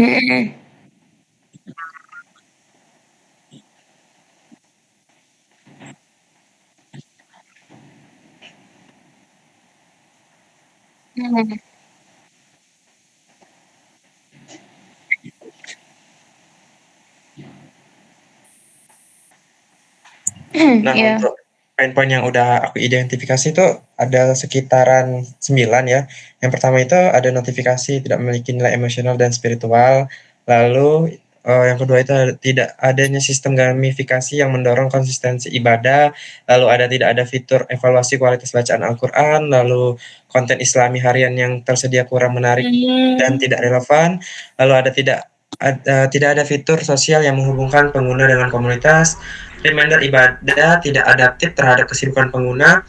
Mhm. Mhm. Nah, Iya. untuk poin-poin yang udah aku identifikasi itu ada sekitaran 9 ya. Yang pertama itu ada notifikasi tidak memiliki nilai emosional dan spiritual. Lalu, yang kedua itu tidak adanya sistem gamifikasi yang mendorong konsistensi ibadah, lalu tidak ada fitur evaluasi kualitas bacaan Al-Qur'an, lalu konten Islami harian yang tersedia kurang menarik dan Mmm. tidak relevan, lalu tidak ada fitur sosial yang menghubungkan pengguna dengan komunitas, reminder ibadah tidak adaptif terhadap kesibukan pengguna,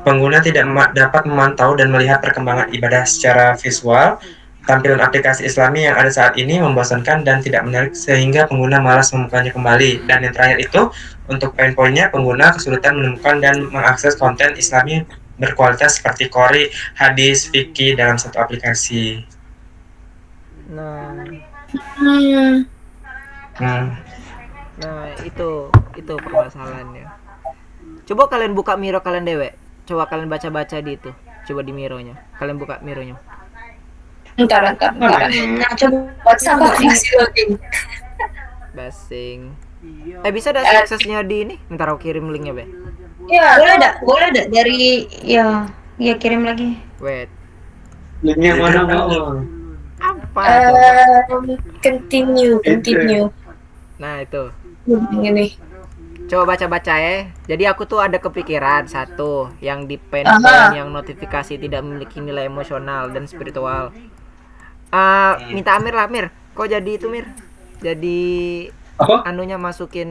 pengguna tidak dapat memantau dan melihat perkembangan ibadah secara visual, tampilan aplikasi Islami yang ada saat ini membosankan dan tidak menarik sehingga pengguna malas membukanya kembali. Dan yang terakhir itu, untuk poin-poinnya, pengguna kesulitan menemukan dan mengakses konten Islami berkualitas seperti Qori, hadis, fikih dalam satu aplikasi. Nah, Mmm. Hmm. nah itu permasalahannya. Coba kalian buka Miro kalian dewek. Coba kalian baca-baca di itu. Coba di Mironya. Kalian buka Mironya. Entar. Nah, coba WhatsApp coba aku di masih loading. Basing. Bisa dah Eh, aksesnya di ini. Bentar aku kirim linknya, Be. iya, boleh tuh nggak? Boleh nggak dari ya kirim lagi. Wait. Linknya mana, Bang? Apa coba? continue. Nah, itu. Ini. Coba baca-baca ya. Jadi aku tuh ada kepikiran satu yang di Aha. poin yang notifikasi tidak memiliki nilai emosional dan spiritual. Minta Amir lah, Mir. Kok jadi itu, Mir? Jadi Apa? anunya masukin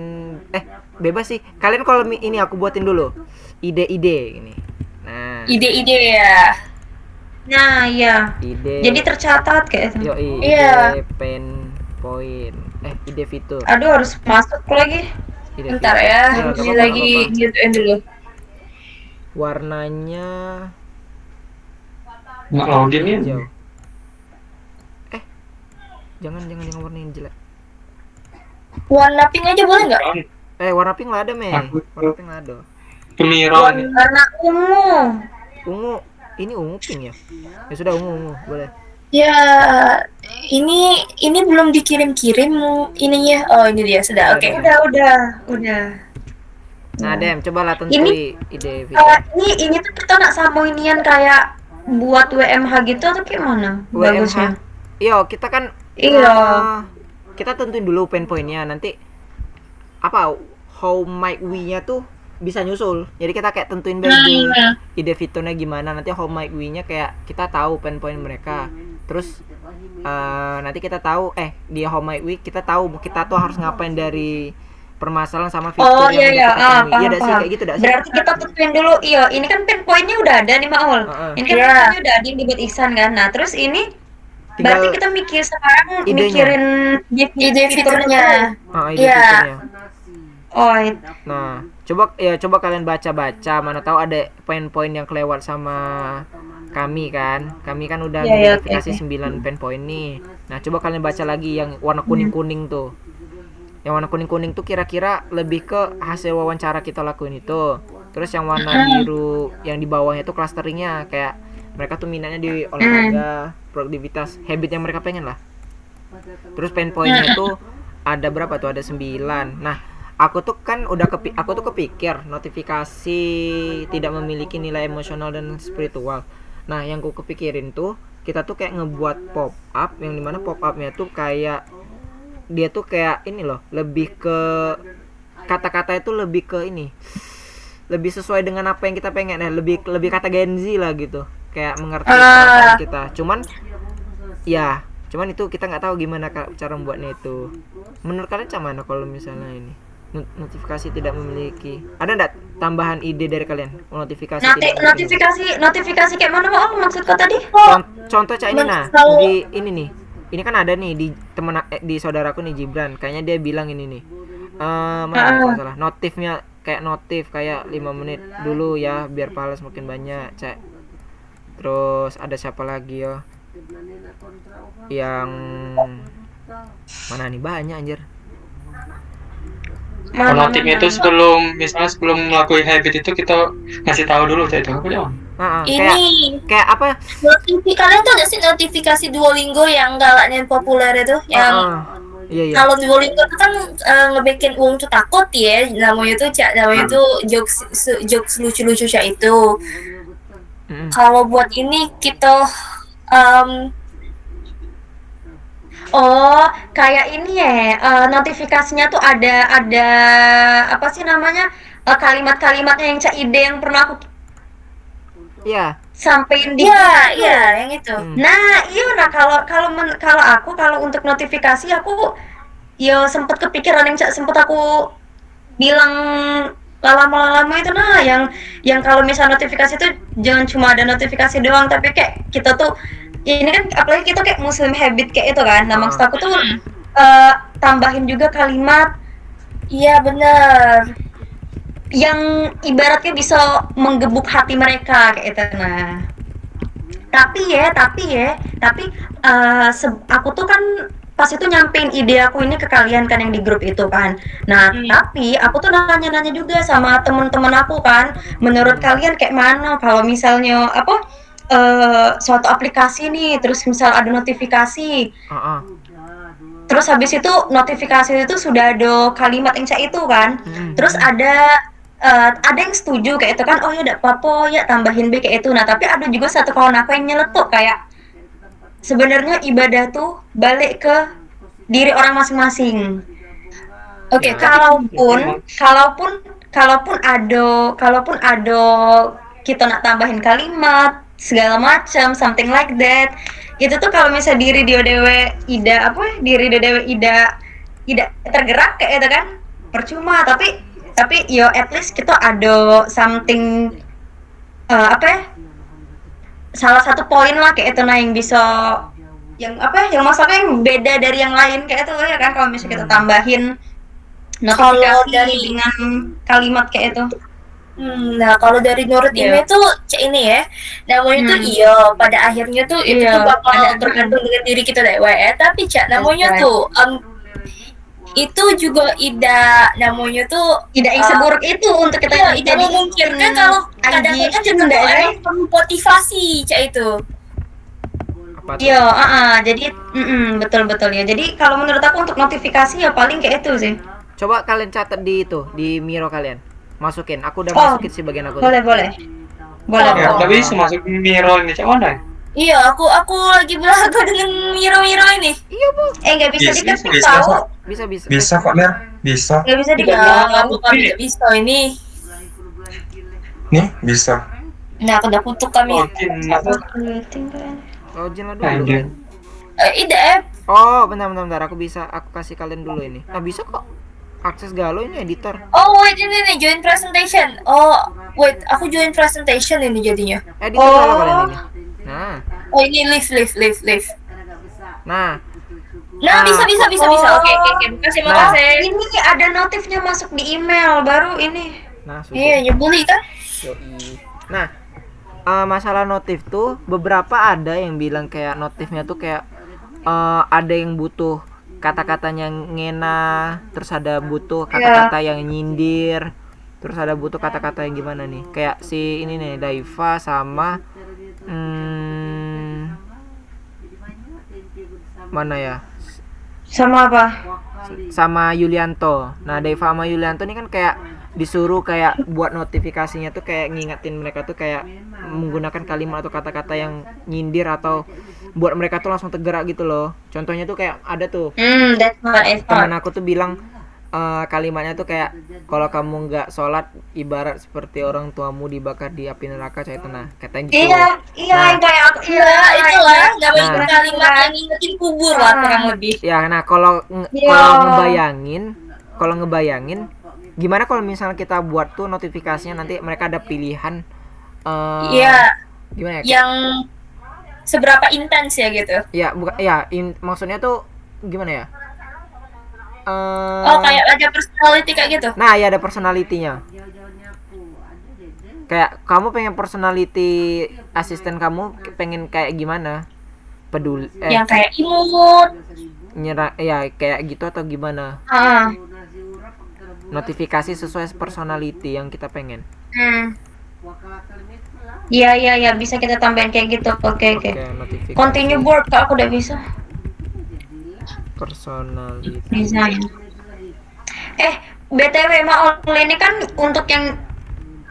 bebas sih. Kalian kalau ini aku buatin dulu. Ide-ide ini. Nah, Ide-ide ya. Nah, iya. ide. Jadi tercatat kayak itu. Iya. Ide pen point. Ide fitur. Aduh, harus masuk lagi. Ide Bentar fitur. ya. Nggak Ini apa-apa, lagi nggak apa-apa. gituin dulu. Warnanya Nggak login ya? hijau. Jangan warnain jelek. Warna pink aja boleh nggak? Warna pink lah ada, Me. Aku Warna pink lah ada. Kemiro ini. Warna ungu. Ungu. Ini ungu pink ya? Ya sudah ungu, boleh. Ya, ini belum dikirim-kirim ininya. Oh, ini dia sudah. Oke. Udah. Nah, Dem, coba lah tentui ide fitur. Ini tuh kita nak samoinian kayak buat WMH gitu atau kayak mana? Bagusnya. Iya, kita kan Iya. kita tentuin dulu poin-poinnya. Nanti how might we-nya tuh bisa nyusul. Jadi kita kayak tentuin ide fiturnya gimana. Nanti how might we-nya kayak kita tahu poin-poin mereka. Terus nanti kita tahu di how might we kita tahu kita tuh harus ngapain dari permasalahan sama fitur yang udah kita temui. Iya, dah sih kayak gitu dah sih. Berarti kita tentuin dulu. Iya, ini kan poinnya udah ada nih, Maul. Ini kan poinnya udah ada yang dibuat Ihsan kan. Nah, terus ini berarti kita mikirin ide fiturnya. Ide fiturnya. Nah, Coba kalian baca-baca, mana tahu ada poin-poin yang kelewat sama kami kan. Kami kan udah mengidentifikasi 9 poin nih. Nah, coba kalian baca lagi yang warna kuning-kuning tuh. Yang warna kuning-kuning tuh kira-kira lebih ke hasil wawancara kita lakuin itu. Terus yang warna biru yang di bawahnya tuh clusteringnya, kayak mereka tuh minatnya di olahraga, produktivitas, habit yang mereka pengen lah. Terus poin-poinnya tuh ada berapa tuh? Ada 9. Nah, aku tuh kepikir notifikasi tidak memiliki nilai emosional dan spiritual. Nah, yang ku kepikirin tuh kita tuh kayak ngebuat pop up yang dimana pop upnya tuh kayak dia tuh kayak ini loh, lebih ke kata-kata itu lebih ke ini, lebih sesuai dengan apa yang kita pengen, lebih kata Gen Z lah gitu, kayak mengerti perasaan kita. Cuman itu kita nggak tahu gimana cara membuatnya itu. Menurut kalian macam mana kalau misalnya ini notifikasi tidak memiliki, ada nggak tambahan ide dari kalian? notifikasi kayak mana, Maul, maksud kau tadi? Contoh cak ini, nah di ini nih, ini kan ada nih di temen di saudaraku nih, Gibran, kayaknya dia bilang ini nih, mana salah notifnya kayak 5 menit dulu ya biar pahala semakin banyak, cek. Terus ada siapa lagi ya yang Mana nih banyak anjir. Notifnya itu sebelum ngelakuin habit itu kita ngasih tahu dulu itu apa ya? Kayak Ini apa? kalian tuh ada sih notifikasi Duolingo yang galaknya populer itu, yang Iya. kalau Duolingo itu kan ngebikin uang tuh takut ya, namanya tuh jokes lucu-lucu itu. Kalau buat ini kita kayak ini ya, notifikasinya tuh ada apa sih namanya, kalimat-kalimatnya yang ide yang pernah aku sampein di iya yang itu. Nah, nah kalau untuk notifikasi aku ya sempet kepikiran yang sempet aku bilang lama-lama itu, nah yang kalau misal notifikasi itu jangan cuma ada notifikasi doang, tapi kayak kita tuh ini kan apalagi kita kayak muslim habit kayak itu kan. Nah, maksud aku tuh tambahin juga kalimat iya benar yang ibaratnya bisa menggebuk hati mereka kayak itu. Nah, tapi aku tuh kan pas itu nyampein ide aku ini ke kalian kan yang di grup itu kan. Nah, tapi aku tuh nanya-nanya juga sama temen-temen aku kan, menurut kalian kayak mana kalau misalnya suatu aplikasi nih, terus misal ada notifikasi, terus habis itu notifikasi itu sudah ada kalimat yang itu kan, terus ada yang setuju kayak itu kan, oh ya tidak apa-apa ya tambahin B kayak itu. Nah, tapi ada juga satu kawan aku yang nyeletuk kayak sebenarnya ibadah tuh balik ke diri orang masing-masing. Oke, kalaupun ada kita nak tambahin kalimat segala macam something like that, itu tuh kalau misalnya diri diri dewe ida tergerak kayak itu kan percuma, tapi yo at least kita ada something salah satu poin lah kayak itu nah yang bisa yang maksudnya yang beda dari yang lain kayak itu ya kan, kalau misalnya kita tambahin notifikasi dengan kalimat kayak itu. Nah, kalau dari Nurut ini tuh ini ya, namanya tuh pada akhirnya tuh itu tuh bakal tergantung dengan diri kita dewe, tapi namanya tuh itu juga namanya tuh tidak seburuk itu untuk kita tidak memungkinkan kalau kadang-kadang kita tuh emang motivasi itu. Jadi betul ya. Jadi kalau menurut aku untuk notifikasi ya paling kayak itu sih. Coba kalian catat di Miro kalian. Masukin. Aku udah masukin sih bagian aku. Boleh. Tapi masuk Miro ini cak mana? Iya, aku lagi belagu dengan Miro ini. Iya, Bu. Nggak bisa diketik tahu. Bisa. Bisa kok, Mer. Bisa. Nggak bisa diketik. Aku tidak bisa ini. Nih, bisa. Nah, aku udah kutuk kami. Login lah dulu. Ida. Oh, bentar. Aku kasih kalian dulu ini. Nah, bisa kok. Akses Galo ini editor. Oh, wait, ini join presentation. Oh, wait, aku join presentation ini jadinya. Editor Galo kalian ini. Nah. Oh, ini live. Nah, bisa. Oke. Makasih. Ini ada notifnya masuk di email baru ini. Nah, iya, nyebuli kan? Nah, masalah notif tuh beberapa ada yang bilang kayak notifnya tuh kayak ada yang butuh kata-katanya ngena, terus ada butuh kata-kata yang nyindir, terus ada butuh kata-kata yang gimana nih? Kayak si ini nih Daiva sama mana ya? Sama apa? Sama Yulianto. Nah, Daiva sama Yulianto ini kan kayak disuruh kayak buat notifikasinya tuh kayak ngingetin mereka tuh kayak menggunakan kalimat atau kata-kata yang nyindir atau buat mereka tuh langsung tergerak gitu loh. Contohnya tuh kayak ada tuh temen aku tuh bilang kalimatnya tuh kayak kalau kamu nggak sholat ibarat seperti orang tuamu dibakar di api neraka kayak itu. Nah, katanya gitu. Iya kayak aku itulah namanya kalimat yang ngingetin kubur lah kurang lebih. Ya, nah kalau ngebayangin gimana kalau misalnya kita buat tuh notifikasinya nanti mereka ada pilihan gimana ya? Yang seberapa intens ya gitu. Ya, maksudnya tuh gimana ya? Kayak ada personality kayak gitu. Nah, ya ada personality-nya. Kayak kamu pengen personality asisten kamu pengen kayak gimana? Peduli yang kayak imut. nyerah ya kayak gitu atau gimana? Ah, Notifikasi sesuai personality yang kita pengen. iya bisa kita tambahin kayak gitu. Oke. Oke, notifikasi Continue board, Kak, aku udah bisa. personality. Design. BTW Maul, ini kan untuk yang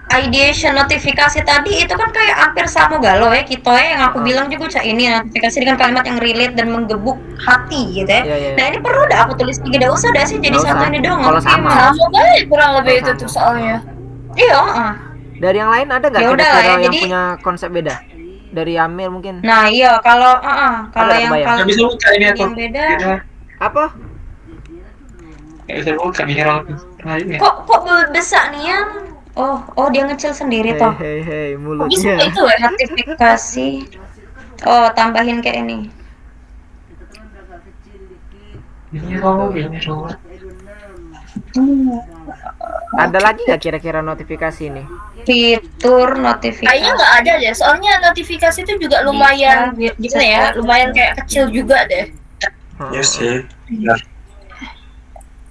ideation notifikasi tadi itu kan kayak hampir sama galau ya kita ya, yang aku bilang juga Cak, ini notifikasi dengan kalimat yang relate dan menggebuk hati gitu ya. Iya. Nah ini perlu dah aku tulis tiga, dah usah dah sih jadi Nggak satu usah. ini doang. Kalau sama. Sama banget kurang lebih Sama. itu tuh soalnya. Iya. Dari yang lain ada nggak Ya udah kira-kira lah ya, yang jadi- punya konsep beda? Dari Amir mungkin. Nah iya kalau kalau Ada yang kebayang. kalau Nggak bisa buka ini aku. yang beda. Apa? Nggak bisa buka mineral lainnya. Kok besar nih ya? Oh dia ngecil sendiri toh. Hei, Kok bisa mulutnya. itu ya? Notifikasi. Oh tambahin kayak ini. Mineral. Ada lagi nggak kira-kira notifikasi nih? Fitur notifikasi. Kayaknya nggak ada deh, soalnya notifikasi itu juga lumayan gimana ya, lumayan kayak kecil juga deh. Iya sih. Benar.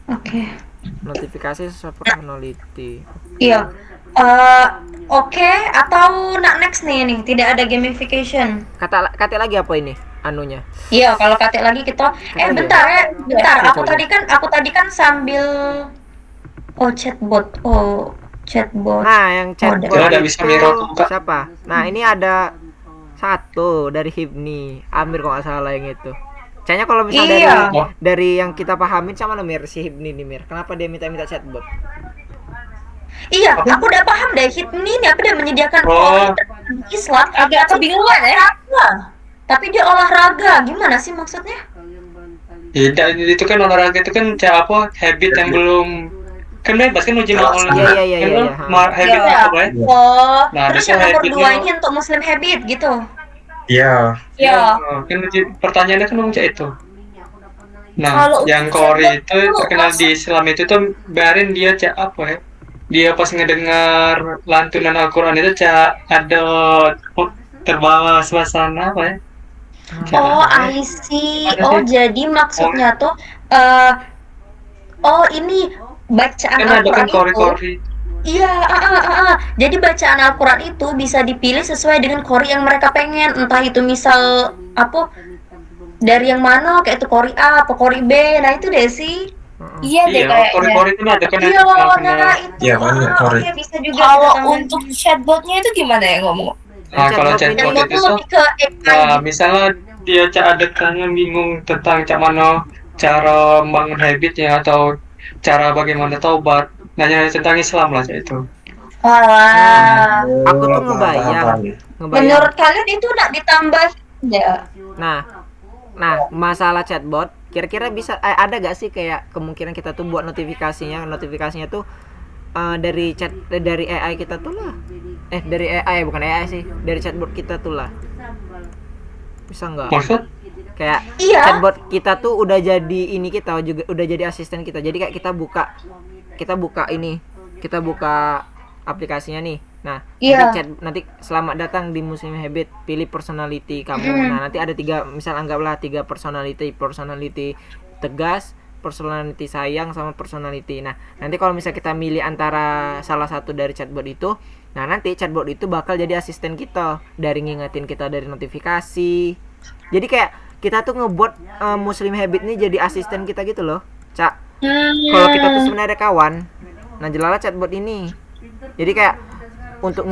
Oke. Notifikasi sesuai personality. Iya. Oke, atau next nih, tidak ada gamification. Kata lagi apa ini? Anunya. Iya, kalau kata lagi kita bentar. Coba Aku tadi kan sambil chatbot. Nah, yang chatbot Ada bisa mirror itu buka. siapa? Nah, ini ada satu dari Hibni, Amir kalau nggak salah yang itu. Kayaknya kalau misalnya Iya. dari yang kita pahamin sama Mir si Hibni nih Mir. Kenapa dia minta chatbot? Iya, aku udah paham deh. Hibni ini apa dia menyediakan Oh. Islam Agak kebingungan ya. tapi dia olahraga. Gimana sih maksudnya? Tidak, itu kan olahraga itu kan apa habit yang belum kan bebas kan uji maul. Iya. Habit Iya. apa ya? Nah, Terus bisa yang nomor habitnya- 2 ini untuk Muslim habit gitu. Iya. Ya. Kan pertanyaannya kan cak itu. Nah, Kalau yang untuk Kori chatbot itu tuh terkenal masa- di Islam itu tuh biarin dia cak apa ya? Dia pas ngedengar lantunan Al-Quran itu cak ada terbawa suasana apa ya? I see. Jadi maksudnya tuh ini bacaan Kan ada kan Al-Quran itu. Kori. Iya, jadi bacaan Al-Quran itu bisa dipilih sesuai dengan qori yang mereka pengen. Entah itu misal apa dari yang mana, kayak itu qori A apa qori B. Nah, itu deh sih. Iya deh Iya, kayaknya. Kori itu ada kan yang Iya, terkenal. nah itu. Iya, banyak qori. Oke, bisa juga Kalau kita tambahin. untuk chatbotnya itu gimana ya ngomong? Nah, kalau Chatbot chatbot Yang itu itu tuh lebih ke AI. nah, misalnya dia cak ada kangen bingung tentang cak mana cara membangun habitnya atau cara bagaimana taubat, nanya tentang Islam lah cak itu. Wah. Aku tuh Paham. ngebayang. Menurut kalian itu nak ditambah ya? Nah, masalah chatbot, kira-kira bisa ada gak sih kayak kemungkinan kita tuh buat notifikasinya tuh dari AI kita tuh lah. Dari AI bukan AI sih, dari chatbot kita tuh lah. Bisa nggak? Maksud? Kayak Iya. chatbot kita tuh udah jadi ini kita juga udah jadi asisten kita. Jadi kayak kita buka aplikasinya nih. Nah, Iya. nanti selamat datang di Muslim Habit, pilih personality kamu. Nah, nanti ada 3, misal anggaplah 3 personality tegas, personality sayang, sama personality. Nah, nanti kalau misalnya kita milih antara salah satu dari chatbot itu, nah nanti chatbot itu bakal jadi asisten kita dari ngingetin kita dari notifikasi. Jadi kayak kita tuh ngebuat Muslim Habit nih jadi asisten kita gitu loh, Cak. Kalau kita tuh sebenarnya kawan, nah jelalah chatbot ini. Jadi kayak untuk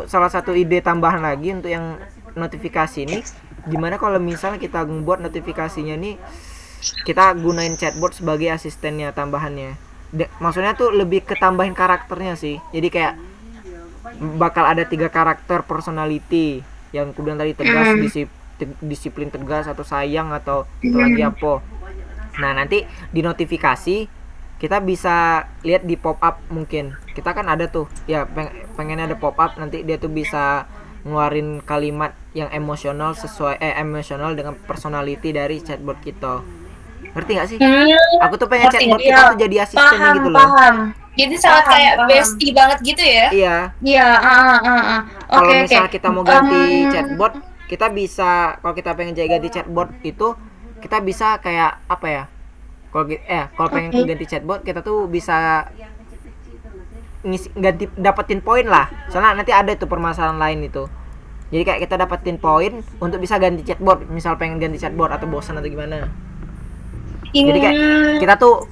salah satu ide tambahan lagi untuk yang notifikasi ini, gimana kalau misalnya kita membuat notifikasinya nih kita gunain chatbot sebagai asistennya tambahannya. Maksudnya tuh lebih ke tambahin karakternya sih. Jadi kayak bakal ada 3 karakter personality yang kemudian tadi tegas, disiplin tegas, atau sayang, atau itu lagi apa. Nah, nanti di notifikasi kita bisa lihat di pop up. Mungkin kita kan ada tuh ya pengen ada pop up, nanti dia tuh bisa ngeluarin kalimat yang emosional emosional dengan personality dari chatbot kita. Ngerti gak sih? Aku tuh pengen Ngerti, chatbot iya. kita tuh jadi asistennya gitu loh. Paham. Jadi sangat kayak bestie banget gitu ya. Iya. Iya, Kalau Oke. misalnya kita mau ganti chatbot, kita bisa, kalau kita pengen ganti chatbot itu kita bisa kayak apa ya? Kalau pengen ganti chatbot kita tuh bisa dapetin poin lah. Soalnya nanti ada tuh permasalahan lain itu. Jadi kayak kita dapetin poin untuk bisa ganti chatbot, misal pengen ganti chatbot atau bosan atau gimana. Jadi kayak kita tuh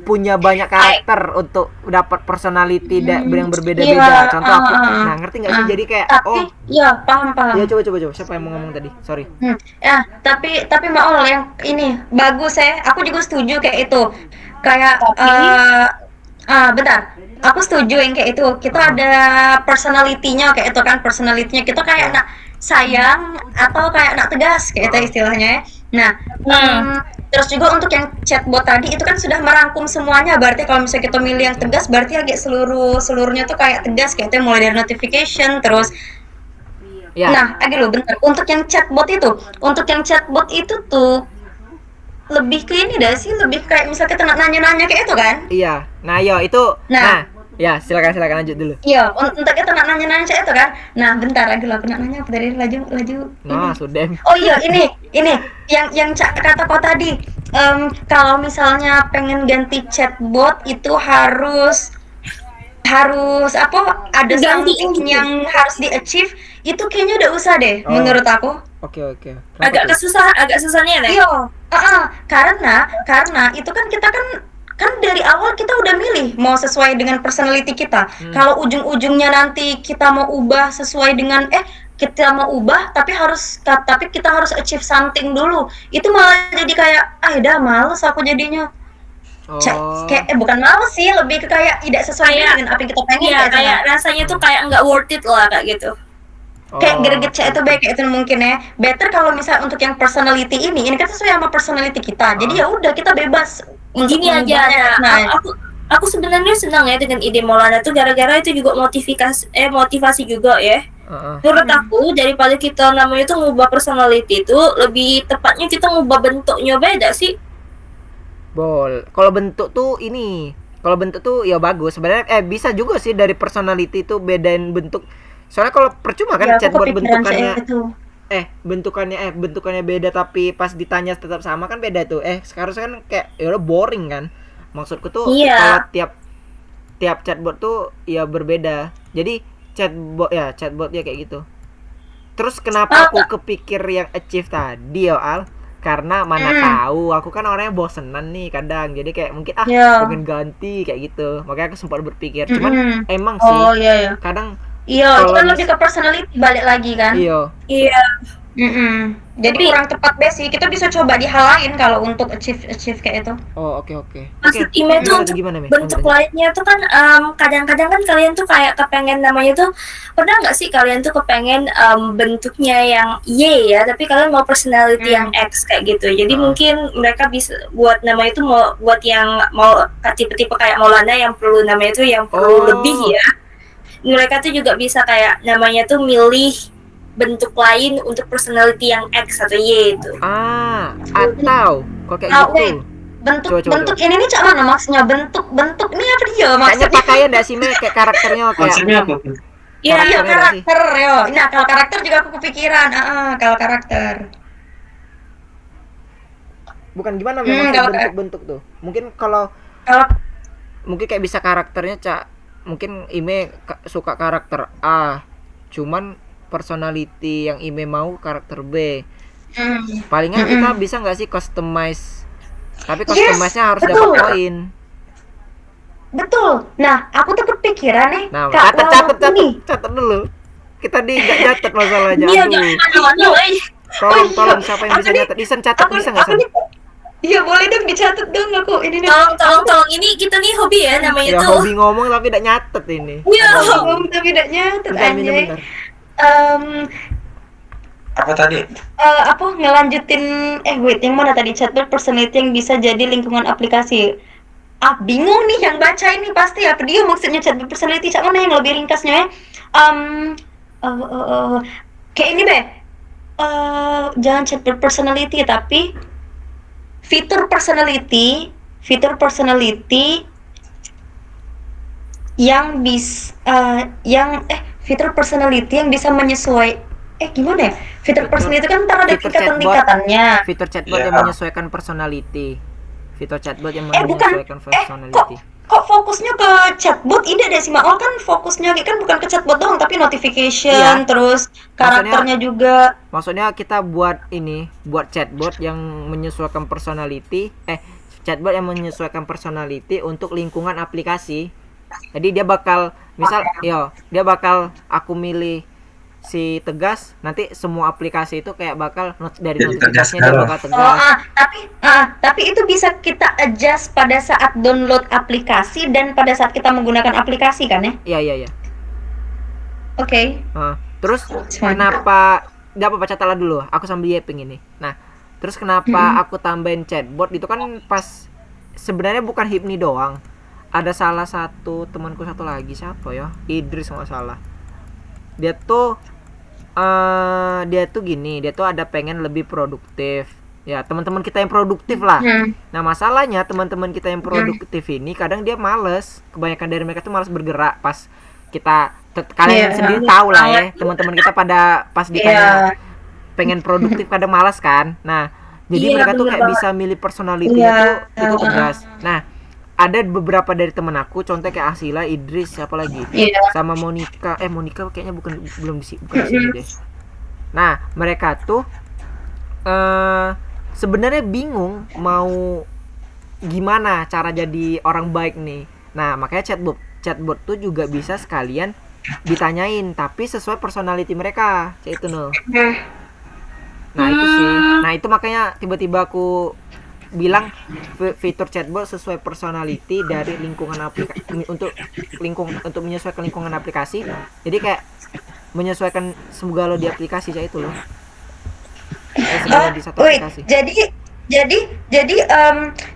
punya banyak karakter untuk dapat personality yang berbeda-beda. Contoh aku, nah ngerti nggak sih? Jadi kayak iya paham. Ya coba. Siapa yang mau ngomong tadi? Sorry. Ya, tapi Maul yang ini bagus ya. Aku juga setuju kayak itu. Kayak bentar. Aku setuju yang kayak itu. Kita ada personality-nya kayak itu kan, personality-nya kita kayak anak sayang atau kayak anak tegas kayak itu istilahnya. Nah, terus juga untuk yang chatbot tadi itu kan sudah merangkum semuanya. Berarti kalau misalnya kita milih yang tegas, berarti agak seluruhnya tuh kayak tegas kayak itu, mulai dari notification terus. Ya. Nah, bentar. Untuk yang chatbot itu tuh lebih ke ini dah sih, lebih kayak misalnya kita nanya-nanya kayak itu kan? Iya. Nah, itu. Nah, ya silakan lanjut dulu. Iya, untuk kita nanya-nanya kayak itu kan. Nah, bentar aku nak nanya apa tadi, laju. Nah, sudah. Oh iya, ini yang kata kau tadi. Kalau misalnya pengen ganti chatbot itu harus apa? Ada something yang harus di-achieve. Itu kayaknya udah usah deh menurut aku. Oke. Agak susahnya deh. Iya, karena itu kan kita kan dari awal kita udah milih mau sesuai dengan personality kita. Kalau ujung-ujungnya nanti kita mau ubah sesuai dengan kita mau ubah tapi kita harus achieve something dulu. Itu malah jadi kayak udah males aku jadinya. Kayak bukan males sih, lebih ke kayak tidak sesuai dengan apa yang kita pengen. Iya, kayak rasanya tuh kayak nggak worth it lah kayak gitu. Kayak greget itu baik itu mungkin ya. Better kalau misalnya untuk yang personality ini kan sesuai sama personality kita. Jadi ya udah kita bebas untuk gini aja. Aku sebenarnya senang ya dengan ide Maulana tuh gara-gara itu juga motivasi juga ya. Menurut aku daripada kita namanya tuh ngubah personality itu lebih tepatnya kita ngubah bentuknya beda sih. Kalau bentuk tuh ya bagus. Sebenarnya bisa juga sih dari personality tuh bedain bentuk. Soalnya kalau percuma kan chatbot bentukannya beda tapi pas ditanya tetap sama kan beda tuh. Sekarang kan kayak ya udah boring kan. Maksudku tuh kalau tiap chatbot tuh ya berbeda. Jadi chatbot ya kayak gitu. Terus kenapa aku kepikir yang achieve tadi Al? Karena mana tahu aku kan orangnya bosenan nih kadang. Jadi kayak mungkin pengen ganti kayak gitu. Makanya aku sempat berpikir. Cuman emang sih kadang itu kan lebih ke personality balik lagi kan? Iya. Jadi kurang tepat sih. Kita bisa coba di hal lain kalau untuk achieve kayak itu. Oh, oke. Maksud Ime tuh bentuk lainnya tuh kan kadang-kadang kan kalian tuh kayak kepengen namanya tuh, pernah nggak sih kalian tuh kepengen bentuknya yang Y ya, tapi kalian mau personality yang X kayak gitu. Jadi mungkin mereka bisa buat namanya tuh mau buat yang mau tipe-tipe kayak Maulana yang perlu namanya tuh yang perlu lebih ya. Mereka tuh juga bisa kayak namanya tuh milih bentuk lain untuk personality yang X atau Y itu. Atau kok kayak gitu. Bentuk ini nih mana maksudnya? Bentuk ini apa dia maksudnya? Kayaknya pakaian dah sih kayak karakternya kayak. Maksudnya apa? Iya, karakter yo. Nah, kalau karakter juga aku kepikiran. Kalau karakter. Bukan gimana memang bentuk tuh. Mungkin kalau mungkin kayak bisa karakternya mungkin Ime suka karakter A, cuman personality yang Ime mau karakter B. Palingan kita bisa nggak sih customize? Tapi customize-nya harus dapat poin. Betul. Nah, aku tuh kepikiran nih. Nah, catat dulu. Kita nggak catat masalahnya. Tolong siapa yang bisa nyatet? Isan catat bisa nggak San? Iya boleh dong dicatat dong aku ini nih. Tolong ini kita nih hobi ya namanya ya, tuh. Hobi ngomong tapi tidak nyatet ini. Iya. Ngomong tapi tidak nyatet anjay. Apa tadi? Apa ngelanjutin yang mana tadi chatbot personality yang bisa jadi lingkungan aplikasi. Bingung nih yang baca ini pasti apa dia maksudnya chatbot personality cak mana yang lebih ringkasnya ya? Kayak ini jangan chatbot personality tapi fitur personality yang fitur personality yang bisa Gimana ya? Fitur personality itu kan ntar ada Fitur tingkatan-tingkatannya. Fitur chatbot Ya. yang menyesuaikan personality. Fitur chatbot yang Bukan. menyesuaikan personality. Kok fokusnya ke chatbot? Ini deh si Maol kan fokusnya kan bukan ke chatbot doang, tapi notification, Iya. terus karakternya juga. Maksudnya kita buat chatbot yang menyesuaikan personality, chatbot yang menyesuaikan personality untuk lingkungan aplikasi. Jadi dia bakal dia bakal aku milih si Tegas, nanti semua aplikasi itu kayak bakal dari Jadi notifikasinya Tegas dia kalau. bakal Tegas. Tapi itu bisa kita adjust pada saat download aplikasi dan pada saat kita menggunakan aplikasi kan ya? Iya. Oke. Terus Fine. kenapa nggak apa-apa catatlah dulu, aku sambil yeping ini. Nah, terus kenapa aku tambahin chatbot itu kan pas sebenarnya bukan Hipni doang. Ada salah satu temanku satu lagi, siapa ya? Idris nggak salah. Dia tuh gini, dia tuh ada pengen lebih produktif. Ya, teman-teman kita yang produktif lah. Nah, masalahnya teman-teman kita yang produktif ini kadang dia males. Kebanyakan dari mereka tuh males bergerak pas kita kalian sendiri tahu lah ya, teman-teman kita pada pas ditanya pengen produktif kadang malas kan. Nah, jadi mereka tuh kayak bisa milih personality-nya itu Tegas. Nah, ada beberapa dari temen aku, contoh kayak Asila, Idris, siapa lagi? Sama Monica. Monica kayaknya bukan di sini deh. Nah, mereka tuh sebenarnya bingung mau gimana cara jadi orang baik nih. Nah, makanya chatbot tuh juga bisa sekalian ditanyain tapi sesuai personality mereka. Kayak itu Nah, itu sih. Nah, itu makanya tiba-tiba aku bilang fitur chatbot sesuai personality dari lingkungan aplikasi untuk menyesuaikan lingkungan aplikasi. Jadi kayak menyesuaikan segala di aplikasi kayak itu loh. Di satu aplikasi. Jadi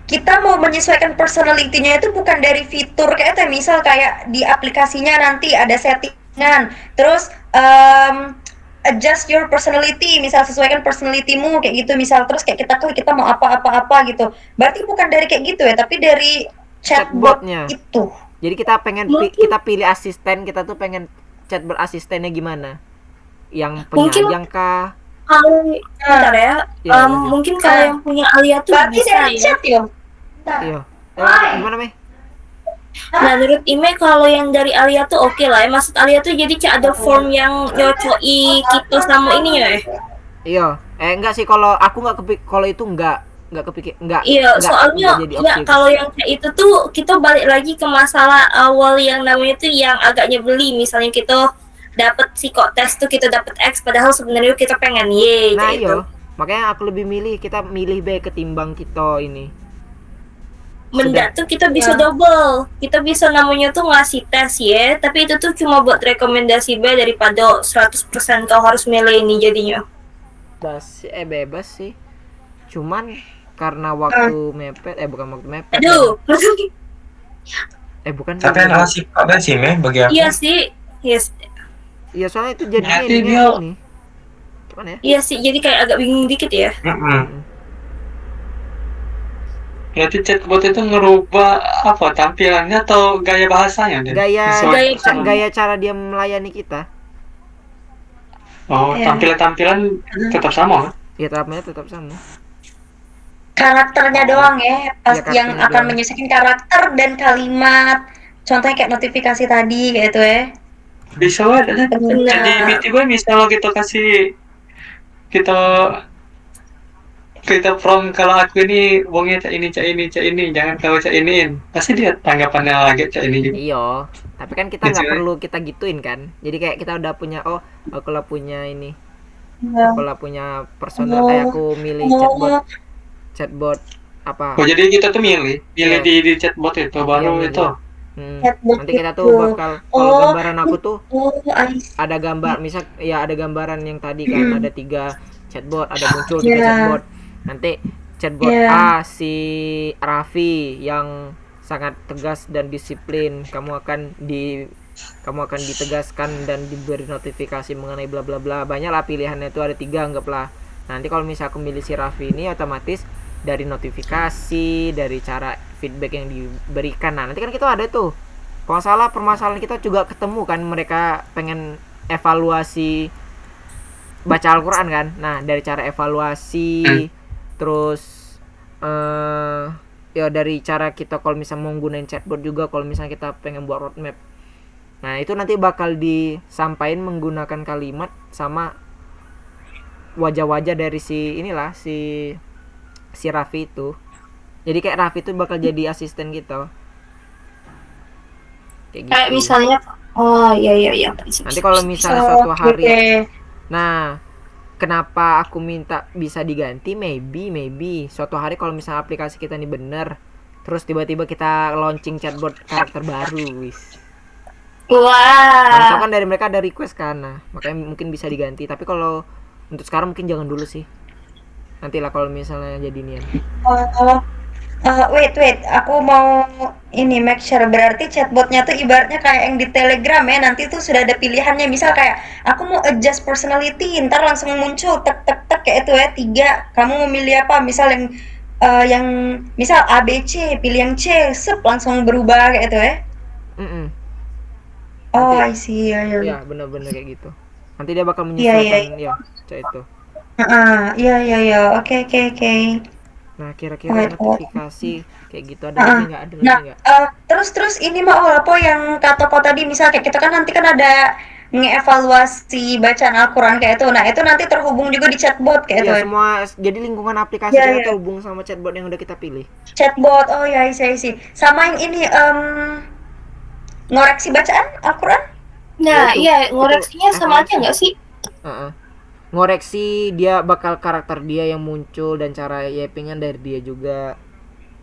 kita mau menyesuaikan personality-nya itu bukan dari fitur kayak misal kayak di aplikasinya nanti ada settingan, terus adjust your personality, misal sesuaikan personality-mu kayak gitu, misal terus kayak kita mau apa gitu. Berarti bukan dari kayak gitu ya, tapi dari chatbotnya itu. Jadi kita pengen kita pilih asisten, kita tuh pengen chatbot asistennya gimana? Yang penyayang kah? Bentar ya. Mungkin kalau yang punya Alia tuh berarti bisa dari chat ya. Iya. Gimana, Meh? Nah, menurut Ime kalau yang dari Alia tuh oke lah ya. Maksud Alia tuh jadi kayak ada form yang nyocoi gitu sama ini ya. Iya. Enggak sih, kalau aku kalau itu enggak kepikir, enggak. Iya, soalnya ya kalau yang kayak itu tuh kita balik lagi ke masalah awal yang namanya tuh yang agak nyebeli. Misalnya kita dapat psikotes tuh kita dapat X padahal sebenarnya kita pengen Y. Nah, gitu. Makanya aku lebih kita milih B ketimbang kita ini. Mendak tuh kita bisa double. Kita bisa namanya tuh ngasih tes ya, tapi itu tuh cuma buat rekomendasi B daripada 100% kau harus milih ini jadinya. Bebas sih. Cuman karena waktu mepet, bukan waktu mepet. Aduh. Bukan. Tapi ada sih Meh bagi aku. Iya sih. Yes. Iya, soalnya itu jadinya ini. Gimana ya? Iya sih, jadi kayak agak bingung dikit ya. Berarti chatbot itu ngerubah apa tampilannya atau gaya bahasanya? Gaya cara dia melayani kita. Tampilan tetap sama. Iya, tampilnya tetap sama. Karakternya doang ya, yang akan menyesuaikan karakter dan kalimat. Contohnya kayak notifikasi tadi kayak itu ya. Bisa ada. Jadi tiba-tiba misalnya kita kasih kita prompt kalau aku ini wongnya cak ini jangan kau cak iniin, pasti dia tanggapannya lagi cak ini juga. Iya, tapi kan kita nggak perlu kita gituin kan, jadi kayak kita udah punya aku lah punya ini, aku lah punya personal, aku milih chatbot apa. Jadi kita tuh milih di chatbot itu baru itu. Nanti kita tuh bakal kalau gambaran aku tuh ada gambar, misal ya ada gambaran yang tadi kan ada 3 chatbot, ada muncul 3 chatbot. Nanti chatbot A si Raffi yang sangat tegas dan disiplin, kamu akan ditegaskan dan diberi notifikasi mengenai bla bla bla. Banyak lah pilihannya itu, ada 3 anggaplah. Nanti kalau misal aku milih si Raffi ini, otomatis dari notifikasi, dari cara feedback yang diberikan. Nah, nanti kan kita ada tuh. Kalau salah permasalahan kita juga ketemu kan, mereka pengen evaluasi baca Al-Quran kan. Nah dari cara evaluasi, terus ya dari cara kita kalau misalnya mau gunain chatbot juga, kalau misalnya kita pengen buat roadmap. Nah itu nanti bakal disampaikan menggunakan kalimat sama wajah-wajah dari si Raffi itu. Jadi kayak Raffi itu bakal jadi asisten gitu. Kayak gitu. Kayak misalnya, iya. Nanti kalau misalnya suatu hari, nah kenapa aku minta bisa diganti? Maybe suatu hari kalau misalnya aplikasi kita ini bener, terus tiba-tiba kita launching chatbot karakter baru, wis. Nah, Wah. kan dari mereka ada request kan, nah makanya mungkin bisa diganti. Tapi kalau untuk sekarang mungkin jangan dulu sih. Nantilah kalau misalnya jadi nian. Wait, aku mau ini make sure, berarti chatbotnya tuh ibaratnya kayak yang di Telegram ya, nanti tuh sudah ada pilihannya, misal kayak aku mau adjust personality, ntar langsung muncul tek kayak itu ya, 3, kamu memilih apa, misal yang misal A B C, pilih yang C, langsung berubah kayak itu ya. Oh, I see, ya. Ya benar-benar kayak gitu. Nanti dia bakal menyesuaikan ya chat itu. Iya, oke. Nah kira-kira notifikasi kayak gitu ada lagi nggak? Terus ini mah apa yang kata kau tadi, misal kayak kita kan nanti kan ada ngeevaluasi bacaan Al-Quran kayak itu. Nah itu nanti terhubung juga di chatbot kayak itu. Iya semua, jadi lingkungan aplikasi kita terhubung sama chatbot yang udah kita pilih. Chatbot, oh ya saya sih. Sama yang ini ngoreksi bacaan Al-Quran. Nah iya, ngoreksinya sama aja nggak sih? Ngoreksi dia bakal karakter dia yang muncul dan cara yapingan dari dia juga.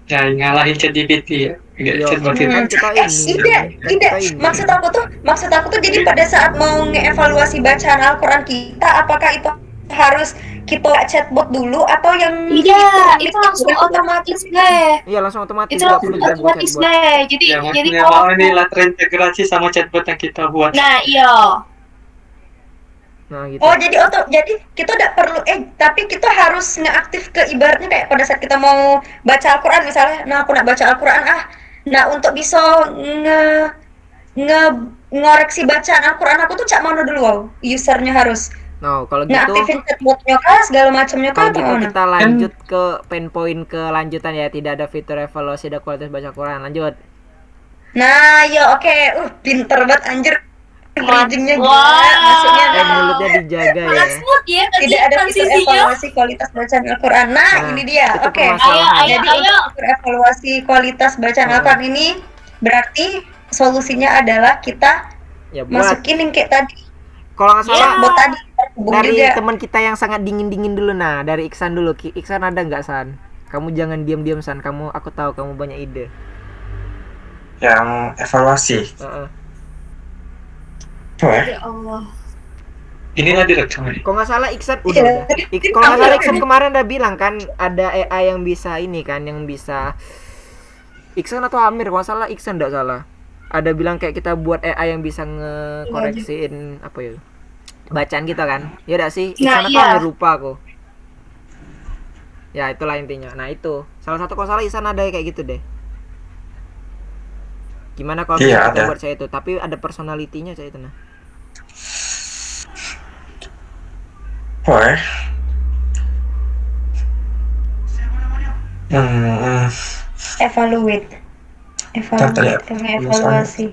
Ya ngalahin ChatGPT ya. Chatbot itu. Kan kita Tidak. Maksud aku tuh jadi pada saat mau ngeevaluasi bacaan Al-Quran kita, apakah itu harus kita chatbot dulu atau yang itu langsung otomatis deh. Iya langsung otomatis. Itu langsung otomatis deh. Jadi kalau ini terintegrasi sama chatbot yang kita buat. Nah iya. Nah gitu. Oh jadi kita tidak perlu tapi kita harus ngeaktif ke ibaratnya kayak pada saat kita mau baca Al-Quran misalnya. Nah aku nak baca Al-Quran nah untuk bisa ngoreksi bacaan Al-Quran aku tuh cak mana dulu usernya harus. Nah kalau gitu ngeaktifin chatbotnya kah segala macamnya kah? Kalau gitu kita lanjut ke poin kelanjutan ya, tidak ada fitur evaluasi dan kualitas baca Quran. Lanjut. Nah ya oke. Pinter banget anjir. Bridgingnya gila, maksudnya mulutnya dijaga ya. Tidak ada fitur evaluasi kualitas bacaan Al-Quran. Nah ini dia. Oke. Jadi untuk fitur evaluasi kualitas bacaan Al-Quran ini berarti solusinya adalah kita masukin yang kayak tadi. Kalau nggak salah tadi dari teman kita yang sangat dingin dulu. Nah dari Iksan dulu. Iksan ada nggak San? Kamu jangan diam San. Aku tahu kamu banyak ide. Yang evaluasi. Ya Allah. Inilah direkam. Kalau nggak salah Iksan udah. Kalau nggak salah Iksan kemarin udah bilang kan ada AI yang bisa ini kan, yang bisa Iksan atau Amir, kalau nggak salah Iksan nggak salah. Ada bilang kayak kita buat AI yang bisa ngekoreksiin apa ya bacaan kita kan. Ya udah sih. Iksan apa Amir lupa aku. Ya itulah intinya. Nah itu salah satu kalau salah Iksan ada kayak gitu deh. Gimana kalau kita buat saya itu, tapi ada personalitinya saya itu nah. Evaluasi.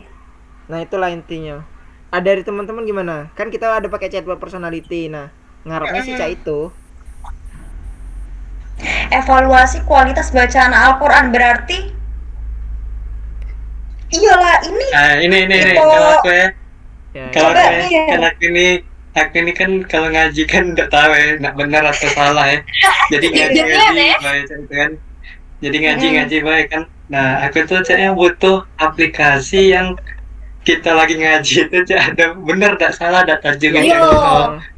Nah itulah intinya. Ada dari teman-teman gimana? Kan kita ada pakai chatbot personality. Nah ngarepnya sih cak itu. Evaluasi kualitas bacaan Al-Quran berarti iyalah ini. Kalau aku ini kan kalau ngaji kan nggak tahu ya, nak benar atau salah ya. Jadi ngaji baik kan. Jadi ngaji baik kan. Nah aku tuh caknya butuh aplikasi yang kita lagi ngaji itu ada benar tak salah data juga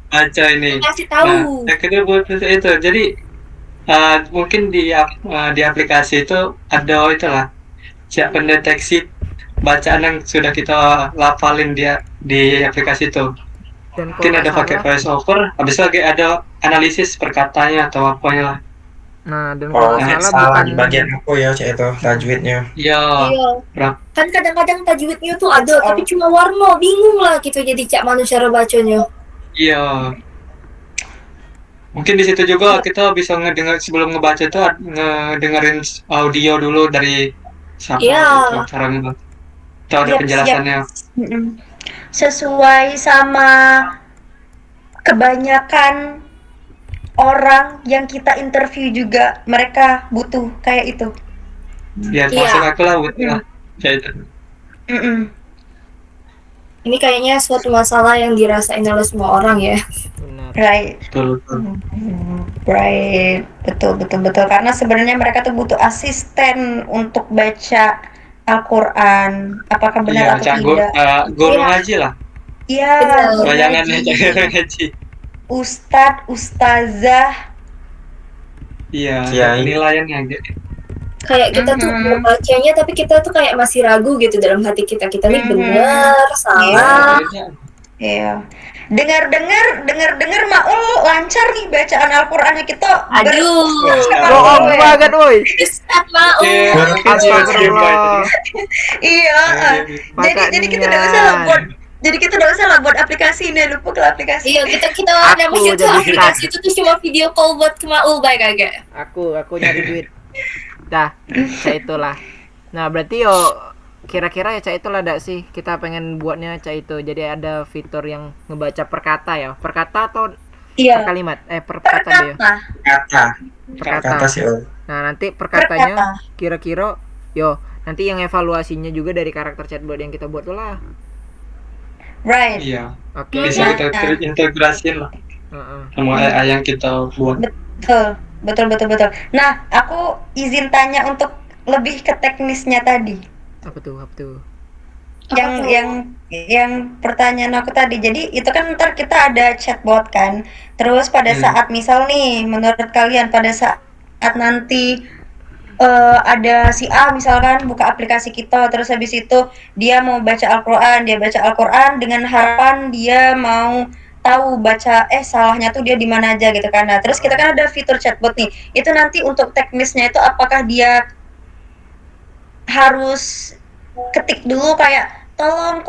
baca ini. Nah aku tuh butuh itu. Jadi mungkin di aplikasi itu ada itulah cak pendeteksi bacaan yang sudah kita lafalin dia di aplikasi itu. Mungkin ada pakai voice over, habis itu lagi ada analisis perkataannya atau apanya lah. Nah dan kalau salah di bagian aku ya cak itu tajwidnya. Iya. Kan kadang-kadang tajwidnya tuh ada tapi cuma warna, bingung lah gitu jadi cak mana cara bacanya. Iya. Mungkin di situ juga kita bisa ngedengar sebelum ngebaca itu ngedengerin audio dulu dari siapa Iya. gitu cara ngebaca. Itu ada Yap, penjelasannya. Mm-mm. Sesuai sama kebanyakan orang yang kita interview juga mereka butuh kayak itu. Ya termasuk aku lah buat lah. Ya itu. Mm-mm. Ini kayaknya suatu masalah yang dirasain oleh semua orang ya. Benar. Right. Betul. Right, betul. Karena sebenarnya mereka tuh butuh asisten untuk baca Al-Quran. Apakah Iya, benar atau tidak? guru Iya. ngaji lah. Iya, Benar. guru Bayangannya ngaji, jangan ngaji. ustadz, ustazah. Iya, Kiai. penilaiannya gitu. Kayak kita tuh Mhm. bacanya tapi kita tuh kayak masih ragu gitu dalam hati kita. Kita nih Mhm. bener, salah. Iya. Dengar Maul lancar nih bacaan Al-Qur'annya kita. Aduh. Bohong banget, woi. Ustaz mau. Astagfirullah. Iya. Jadi kita udah usah lah buat. Jadi kita udah usah lah buat aplikasi ini, lupa ke aplikasi. Iya, kita Aku namanya tuh jadi aplikasi itu tuh cuma video call buat ke Maul baik agak. Aku nyari duit. Dah, cak itulah. Nah, berarti yo kira-kira ya cak itulah dak sih kita pengen buatnya cak itu. Jadi ada fitur yang ngebaca per kata ya. Per kata atau Iya. per kalimat? Per kata deh. Perkata. Kata sih. Nah, nanti per katanya Perkata. kira-kira yo nanti yang evaluasinya juga dari karakter chatbot yang kita buat tuh lah. Right. Iya, Oke. bisa kita Nah. integrasiin lah Heeh. sama AI yang kita buat. Betul. Nah, aku izin tanya untuk lebih ke teknisnya tadi. Apa tuh? Yang pertanyaan aku tadi. Jadi itu kan ntar kita ada chatbot kan. Terus pada saat misal nih, menurut kalian pada saat nanti ada si A misalkan buka aplikasi kita, terus habis itu dia mau baca Al-Quran dengan harapan dia mau tahu salahnya tuh dia di mana aja gitu kan. Nah, terus kita kan ada fitur chatbot nih. Itu nanti untuk teknisnya itu apakah dia harus ketik dulu kayak tolong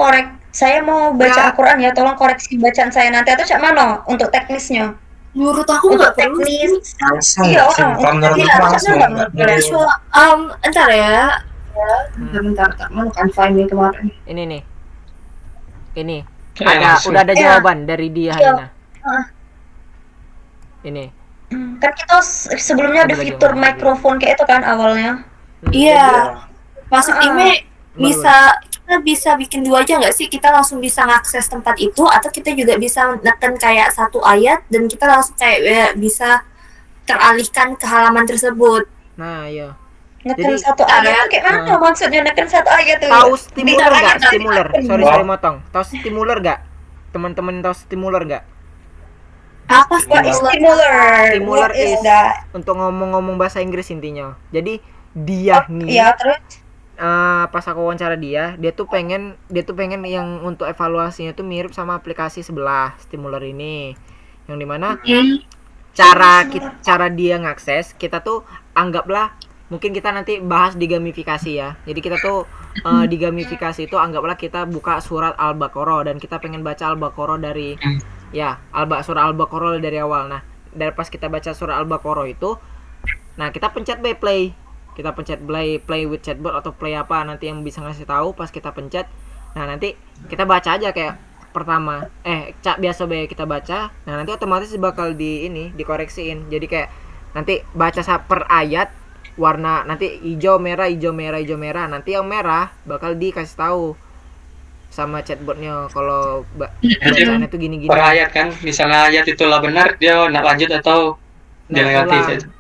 saya mau baca Al-Quran ya, tolong koreksi bacaan saya nanti, atau cak mana untuk teknisnya? Menurut aku Untuk nggak perlu sih. teknis Langsung. Iya, Kalau menurut Iya, aku langsung. nggak nggak boleh. perlu. Entar ya. Bentar. Mana kan file nih kemarin. Ini nih. Ini Langsung. udah ada Iya. jawaban dari dia Iya. Haina. Ini. Kan kita sebelumnya ada Ada fitur bagaimana? mikrofon kayak itu kan awalnya. Iya. Maksud Ime Baru. kita bisa bikin dua aja nggak sih? Kita langsung bisa ngakses tempat itu atau kita juga bisa neken kayak satu ayat dan kita langsung kayak bisa teralihkan ke halaman tersebut. Nah, iya. Neken Jadi- satu ayat tuh kayak mana maksudnya neken satu ayat tuh? Tahu stimuler Di- nggak? di- Stimuler. di- Sorry motong. Tahu stimuler nggak? Teman-teman tahu stimuler nggak? Apa What is stimuler? Stimuler What is is that? untuk ngomong-ngomong bahasa Inggris intinya. Jadi dia nih Iya, terus pas aku wawancara dia tuh pengen yang untuk evaluasinya tuh mirip sama aplikasi sebelah stimuler ini. Yang dimana cara dia ngakses kita tuh anggaplah mungkin kita nanti bahas di gamifikasi ya. Jadi kita tuh di gamifikasi itu anggaplah kita buka surat Al-Baqarah dan kita pengen baca Al-Baqarah dari surah Al-Baqarah dari awal. Nah, dari pas kita baca surah Al-Baqarah itu, nah kita pencet play. Kita pencet play with chatbot atau play apa nanti yang bisa ngasih tahu pas kita pencet. Nah, nanti kita baca aja kayak pertama biasa kita baca. Nah, nanti otomatis bakal dikoreksiin. Jadi kayak nanti baca per ayat warna nanti hijau merah. Nanti yang merah bakal dikasih tahu sama chatbotnya kalau bacaannya tuh gini-gini. Per ayat kan, misalnya ayat itulah benar, dia nak lanjut atau dia negatif.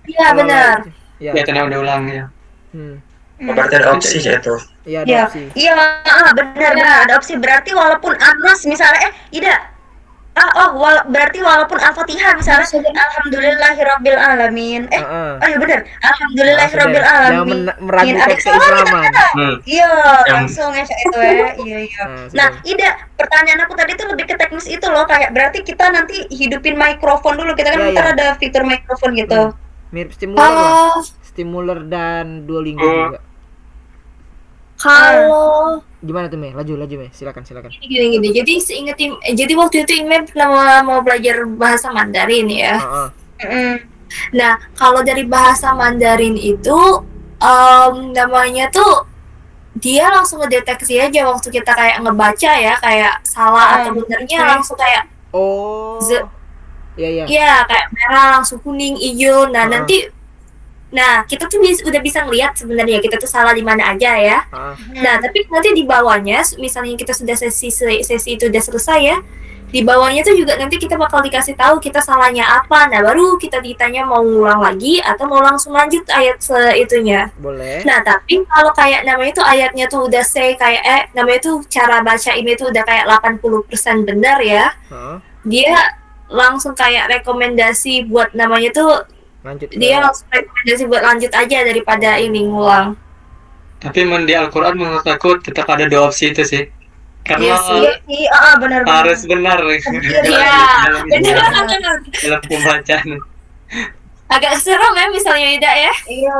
Iya benar. Ya. Ya, tenang udah ulang ya. Berarti ada opsi ya itu. Iya, ada Iya, opsi. iya, benar ada opsi. Berarti walaupun Anas misalnya berarti walaupun Al-Fatihah misalnya Alhamdulillahirabbil alamin. Iya benar. Alhamdulillahirabbil alamin. Meragukan Adik salah keislaman. Iya, langsung ya itu ya. Iya. Nah, pertanyaan aku tadi tuh lebih ke teknis itu loh, kayak berarti kita nanti hidupin mikrofon dulu. Kita kan ntar ada fitur mikrofon gitu. Mirip stimuler lah. Stimuler dan Duolingo juga. Kalau Gimana tuh, Mei? Laju, Mei. Silakan. Gini. Jadi seinget jadi waktu itu Ime pernah mau belajar bahasa Mandarin ya. Heeh. Nah, kalau dari bahasa Mandarin itu namanya tuh dia langsung ngedeteksi aja waktu kita kayak ngebaca ya, kayak salah atau benernya langsung kayak Oh. Iya. iya kayak merah langsung kuning, hijau. Nah, nanti kita tuh udah bisa ngeliat sebenarnya kita tuh salah di mana aja ya. Nah, tapi nanti di bawahnya misalnya kita sudah sesi itu udah selesai ya. Di bawahnya tuh juga nanti kita bakal dikasih tahu kita salahnya apa. Nah, baru kita ditanya mau ngulang lagi atau mau langsung lanjut ayat itunya. Boleh. Nah, tapi kalau kayak namanya tuh ayatnya tuh udah kayak namanya tuh cara baca ini tuh udah kayak 80% benar ya. Dia langsung kayak rekomendasi buat namanya tuh Lanjut. dia langsung rekomendasi buat lanjut aja daripada ini ngulang. Tapi di Al-Quran menurut aku tetap ada 2 opsi itu sih. Karena benar. harus benar Iya, benar. dalam pembacaan. Agak serem ya misalnya tidak ya. Iya.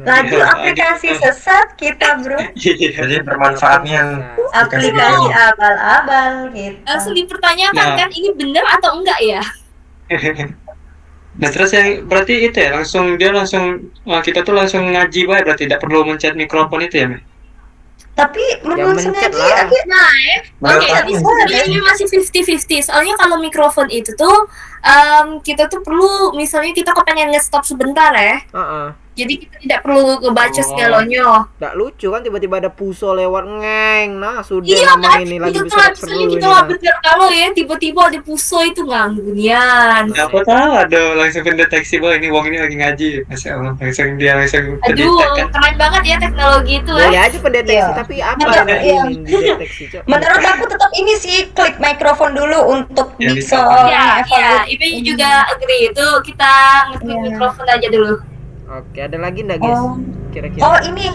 Laju aplikasi sesat kita, Bro. Jadi bermanfaatnya yang Aplikasi abal-abal gitu. Langsung dipertanyakan kan ini benar atau enggak ya? Nah, terus yang berarti itu ya kita tuh langsung ngaji bae, berarti tidak perlu mencet mikrofon itu ya, Me? Tapi menurut mencet Sengaji lah. Oke, tapi sebenarnya ini masih 50-50. Soalnya kalau mikrofon itu tuh kita tuh perlu misalnya kita kepengen nge-stop sebentar ya. Jadi kita tidak perlu ngebaca segalanya. Nggak lucu kan tiba-tiba ada puso lewat ngeng. Nah, sudah Iya ngomong kan? ini lagi Itu bisa tuh perlu kita ini. nggak bener kalau ya tiba-tiba ada puso itu gangguan. Aku tahu ada langsung pendeteksi bahwa ini wong ini lagi ngaji. Masya Allah, langsung Aduh, terdetek kan. keren banget ya teknologi itu ya. Boleh aja pendeteksi, Iya. tapi apa Betul, yang iya. ingin dideteksi, Cok? Menurut aku tetap ini sih klik mikrofon dulu untuk Ya, bisa Iya, evaluasi. Ibu juga agree itu kita ngeklik mikrofon aja dulu. Oke, ada lagi nggak, guys? Kira-kira. Oh, ini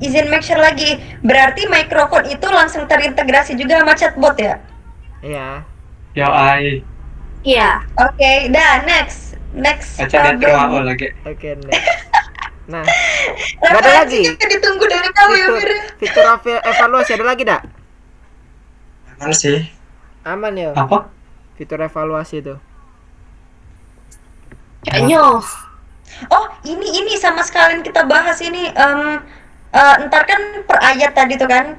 izin make sure lagi. Berarti mikrofon itu langsung terintegrasi juga sama chatbot ya? Iya. Ya ai, Iya. Oke, dah next baca dia terwao lagi. Oke, next. Nah, nggak ada lagi. Referensinya ditunggu dari kamu ya, Mir. Fitur evaluasi ada lagi nggak? Aman sih. Aman ya. Apa? Fitur evaluasi itu. Kayaknya. Oh, ini sama sekalian kita bahas ini ntar kan per ayat tadi tuh kan.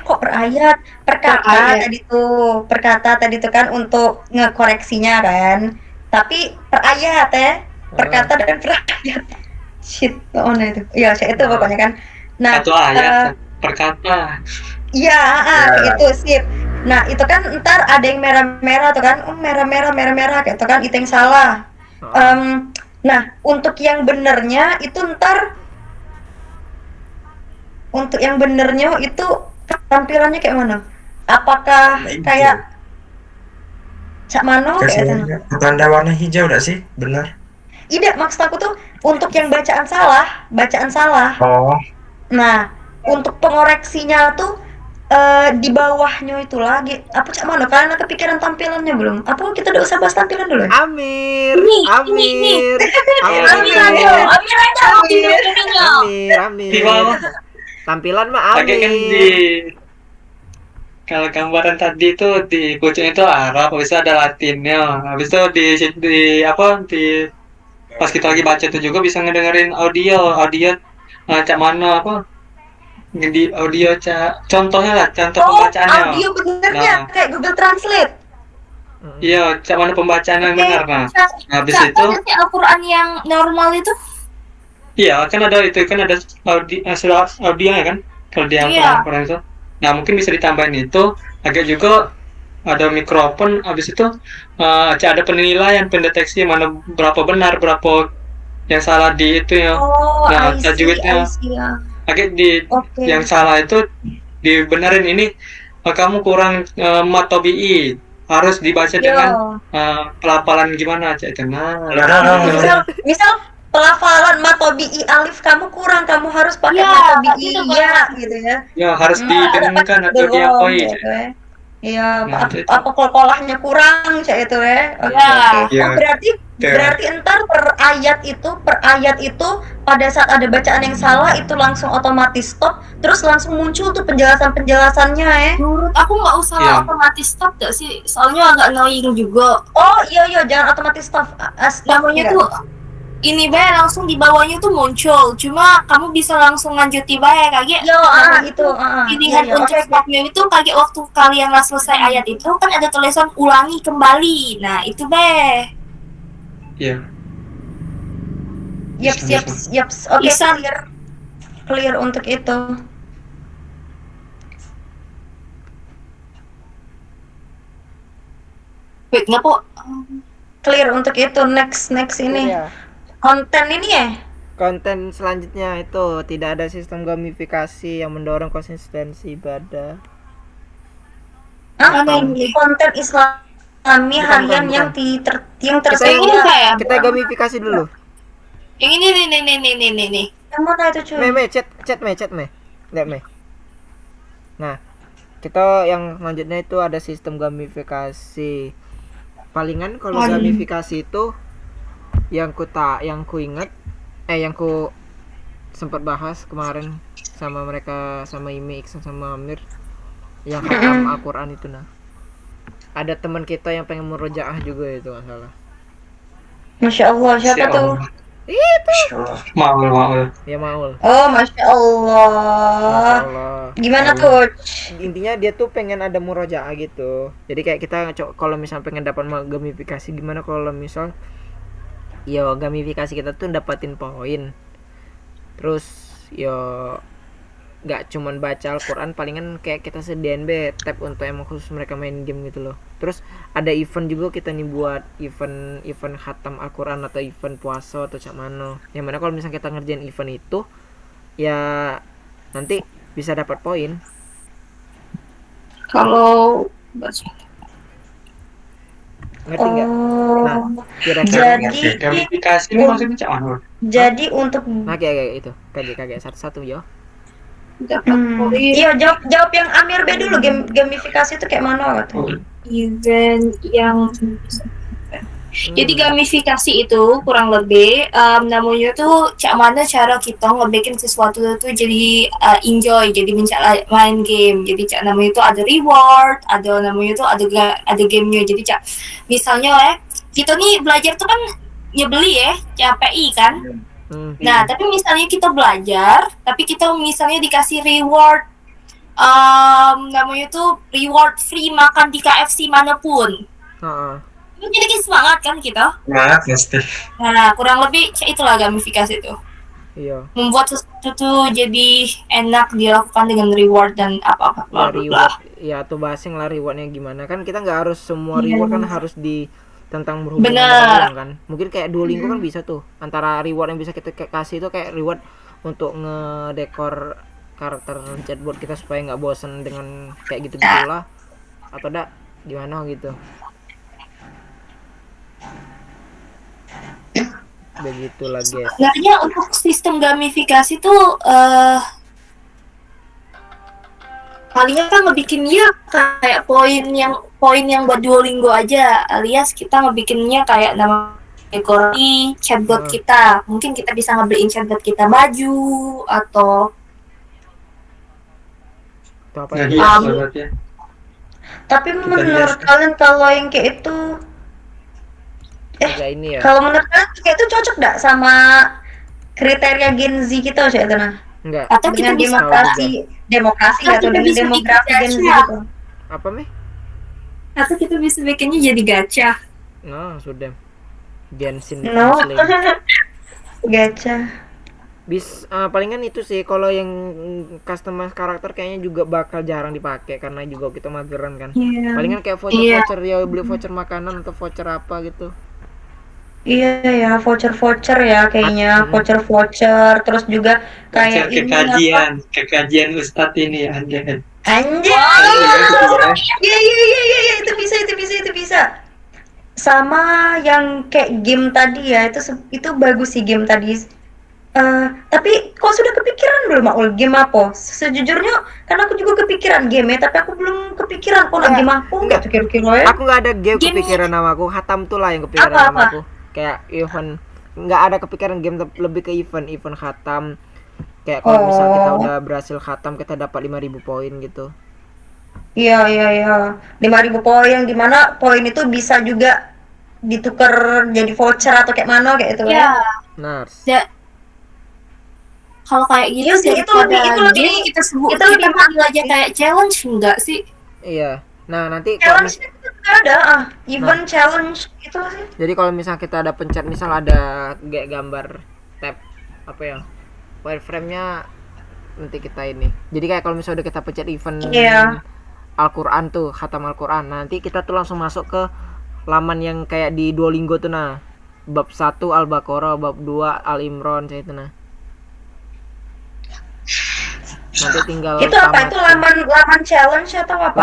Kok per ayat? Per kata tadi tuh kan untuk ngekoreksinya kan. Tapi per ayat ya. Per kata dan per ayat. Shit, mana itu? Ya, itu pokoknya kan. Nah, Satu ayat per kata. iya, itu sip. Nah, itu kan ntar ada yang merah-merah tuh kan. Merah-merah kayak itu kan itu yang salah. Nah, untuk yang benernya itu ntar itu tampilannya kayak mana? Apakah kayak Cak Mano kayak itu? Tanda warna hijau udah sih, benar. Tidak, maksud aku tuh untuk yang bacaan salah. Oh, Nah, untuk pengoreksinya tuh di bawahnya itu lagi. Apa Cak Mano? Kalian kepikiran tampilannya belum? Apa kita udah usah bahas tampilan dulu ya? Amir. Amir aja. Di bawah. Tampilan mah Pakai kan Amir. kalau gambaran tadi itu di pucuknya itu Arab, habis itu ada Latinnya, habis itu di pas kita lagi baca itu juga bisa ngedengerin audio Cak Mano apa di audio contohnya lah, contoh pembacaannya. Audio benernya kayak Google Translate. Iya, Cak Mano pembacaan yang benar. Nah, habis Kak, itu nanti Al-Quran yang normal itu? iya, kan ada audionya kan kalau di Al-Quran itu. Nah, mungkin bisa ditambahin itu agak juga ada mikrofon, habis itu ada penilaian, pendeteksi mana berapa benar, berapa yang salah di itu ya. Nah, tajwidnya agak yang salah itu dibenerin ini kamu kurang matobi'i, harus dibaca dengan pelafalan gimana aja itu. Misal pelafalan matobi'i alif kamu kurang, kamu harus pakai matobi'i ya gitu ya. Ya, harus didengarkan atau diapoi. Iya, apa kolkolahnya kurang cak itu ya. Oke. Iya. Berarti Berarti entar per ayat itu pada saat ada bacaan yang salah itu langsung otomatis stop, terus langsung muncul tuh penjelasan-penjelasannya. Menurut aku nggak usah Iya. otomatis stop gak sih? Soalnya agak annoying juga. Oh iya jangan otomatis stop. Stop Namanya enggak. tuh ini bae langsung di bawahnya tuh muncul. Cuma kamu bisa langsung lanjuti bae kaget. Yo, itu Pilihan iya, untuk oke. stopnya itu kaget waktu kalian nggak selesai ayat itu kan ada tulisan ulangi kembali. Nah itu bae. Iya. Yaps. Oke, Isan. clear untuk itu. Wait nggak kok? Clear untuk itu. Next ini. Ya. Konten ini ya? Konten selanjutnya itu tidak ada sistem gamifikasi yang mendorong konsistensi ibadah. Hah? Mana ini? Konten Islami harian bukan. yang Kita tersedia. kayak kita gamifikasi dulu. Yang ini nih. Yang mana itu cuy? Chat me. Lihat me. Nah, kita yang selanjutnya itu ada sistem gamifikasi. Palingan kalau gamifikasi itu yang ku ingat yang ku sempat bahas kemarin sama mereka, sama Imi, Iksan sama Amir, yang khatam Al-Quran itu. Nah, ada teman kita yang pengen murojaah juga itu nggak salah. Masya Allah, siapa tuh? Maul. Ya Maul. Oh, Masya Allah. Masya Allah. Gimana tuh? Intinya dia tuh pengen ada murojaah gitu. Jadi kayak kita kalau misal pengen dapat gamifikasi, gimana kalau misal ya gamifikasi kita tuh dapatin poin. Terus ya nggak cuman baca Al-Quran, palingan kayak kita sediain tab untuk emang khusus mereka main game gitu loh. Terus ada event juga kita nih buat event khatam Al-Quran atau event puasa atau cak mano. Yang mana kalau misalnya kita ngerjain event itu ya nanti bisa dapat poin. Kalau Ngerti nggak? Nah, Oh, kira-kira Gamifikasi ini maksudnya cak mana? jadi untuk nah kayak itu kayak satu yo. dapat poin iya jawab yang Amir B dulu, gamifikasi itu kayak mana tuh? event yang jadi gamifikasi itu kurang lebih namanya tuh cak mana cara kita ngebikin sesuatu tuh jadi enjoy, jadi main game. Jadi cak namanya itu ada reward, ada namanya tuh ada gamenya. Jadi cak misalnya kita nih belajar tuh kan nyebeli ya CPI kan. Nah tapi misalnya kita belajar tapi kita misalnya dikasih reward namanya tuh reward free makan di KFC manapun. Jadi semangat kan kita. Semangat pasti. Nah kurang lebih itulah gamifikasi itu. Iya. Membuat sesuatu tuh jadi enak dilakukan dengan reward dan apa-apa. Ya, reward ya atau bahasing lah rewardnya gimana kan, kita nggak harus semua reward kan harus di tentang berhubungan dengan uang kan. Mungkin kayak Duolingo kan bisa tuh, antara reward yang bisa kita kasih itu kayak reward untuk ngedekor karakter chatbot kita supaya nggak bosan dengan kayak gitu gitulah, atau enggak gimana gitu. Begitulah guys. Sebenarnya untuk sistem gamifikasi tuh palingan kan ngebikinnya kayak poin yang buat Duolingo aja, alias kita ngebikinnya kayak nama dekorasi chatbot kita. Mungkin kita bisa ngebeliin chatbot kita baju atau apa Jadi ya? Tapi menurut kalian kalau yang kayak itu ini ya. Kalau menurut kalian kayak itu cocok gak sama kriteria Gen Z kita sih itu nah? Enggak. atau kita Dengan bisa demokrasi Atau atau kita dengan bisa demografi bikin Gen Z gacha. gitu. Apa meh? atau kita bisa bikinnya jadi gacha. Nah, sudah. Genshin No. Muslim. Gacha. Palingan itu sih, kalau yang customize karakter kayaknya juga bakal jarang dipakai karena juga kita mageran kan. Palingan kayak voucher ya, beli voucher makanan atau voucher apa gitu. Iya ya, voucher ya kayaknya, voucher terus juga kayak kekajian Ustadz ini anjay. Iya, itu bisa. Sama yang kayak game tadi ya, itu bagus sih game tadi. Tapi kau sudah kepikiran belum Maul game apa? Sejujurnya kan aku juga kepikiran game ya, tapi aku belum kepikiran kok game aku nggak pikir-pikir ya. Aku nggak ada game kepikiran nama aku, Hatam tuh lah yang kepikiran nama aku. kayak event, nggak ada kepikiran game, lebih ke event khatam. Kayak kalau misal kita udah berhasil khatam, kita dapat 5.000 poin gitu. Iya, 5.000 poin, dimana poin itu bisa juga ditukar jadi voucher atau kayak mana kayak itu Ya, Nah, kalau kayak gitu Iya sih, itu lebih game kita sebut itu kita lebih panggil aja kayak challenge enggak sih? iya. Nah, nanti kalau challenge itu juga ada, event challenge gitu sih. jadi kalau misal kita ada pencet, misal ada kayak gambar tab apa ya, wireframe-nya, nanti kita ini. Jadi kayak kalau misalnya udah kita pencet event Iya. Al-Quran tuh, khatam Al-Quran, nanti kita tuh langsung masuk ke laman yang kayak di Duolingo tuh, nah bab 1 Al-Baqarah, bab 2 Al-Imran, saya itu nah. Nanti tinggal Itu apa? Itu laman challenge atau apa?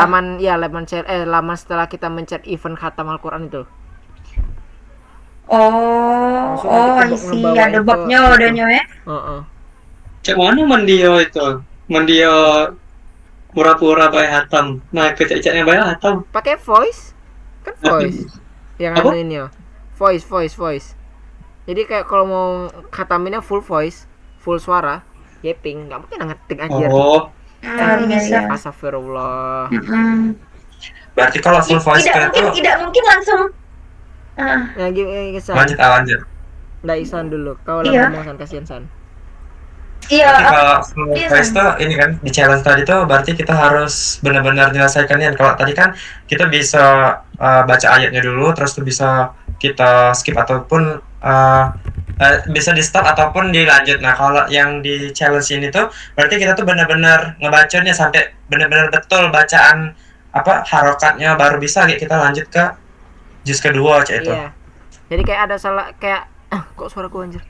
laman setelah kita mencet event khatam Al-Quran itu. Langsung I nanti see. ngebawain Ada ke babnya itu. adanya ya. Cak mana mandio itu? Mandio pura-pura bayi hatam. Nah, kecak-caknya bayi hatam. Pakai voice. Kan voice. Yang Apa? anu ini ya. Voice. Jadi kayak kalau mau khataminnya full voice, full suara, yeping, nggak mungkin ngetik aja. Oh, Bisa. Astagfirullah. Berarti kalau full voice kan itu Tidak mungkin langsung. Nah, San. lanjut. Nggak Isan dulu. Kau Iya. lah ngomong San, kasihan San. Iya. Berarti kalau full Iya, voice San. tuh ini kan di challenge tadi tuh berarti kita harus benar-benar menyelesaikannya. Kalau tadi kan kita bisa baca ayatnya dulu, terus tuh bisa kita skip ataupun bisa di start ataupun dilanjut. Nah kalau yang di challenge ini tuh berarti kita tuh benar-benar ngebacanya sampai benar-benar betul bacaan apa harokatnya, baru bisa kayak kita lanjut ke juz kedua cak itu. Iya. Jadi kayak ada salah, kayak kok suaraku anjir.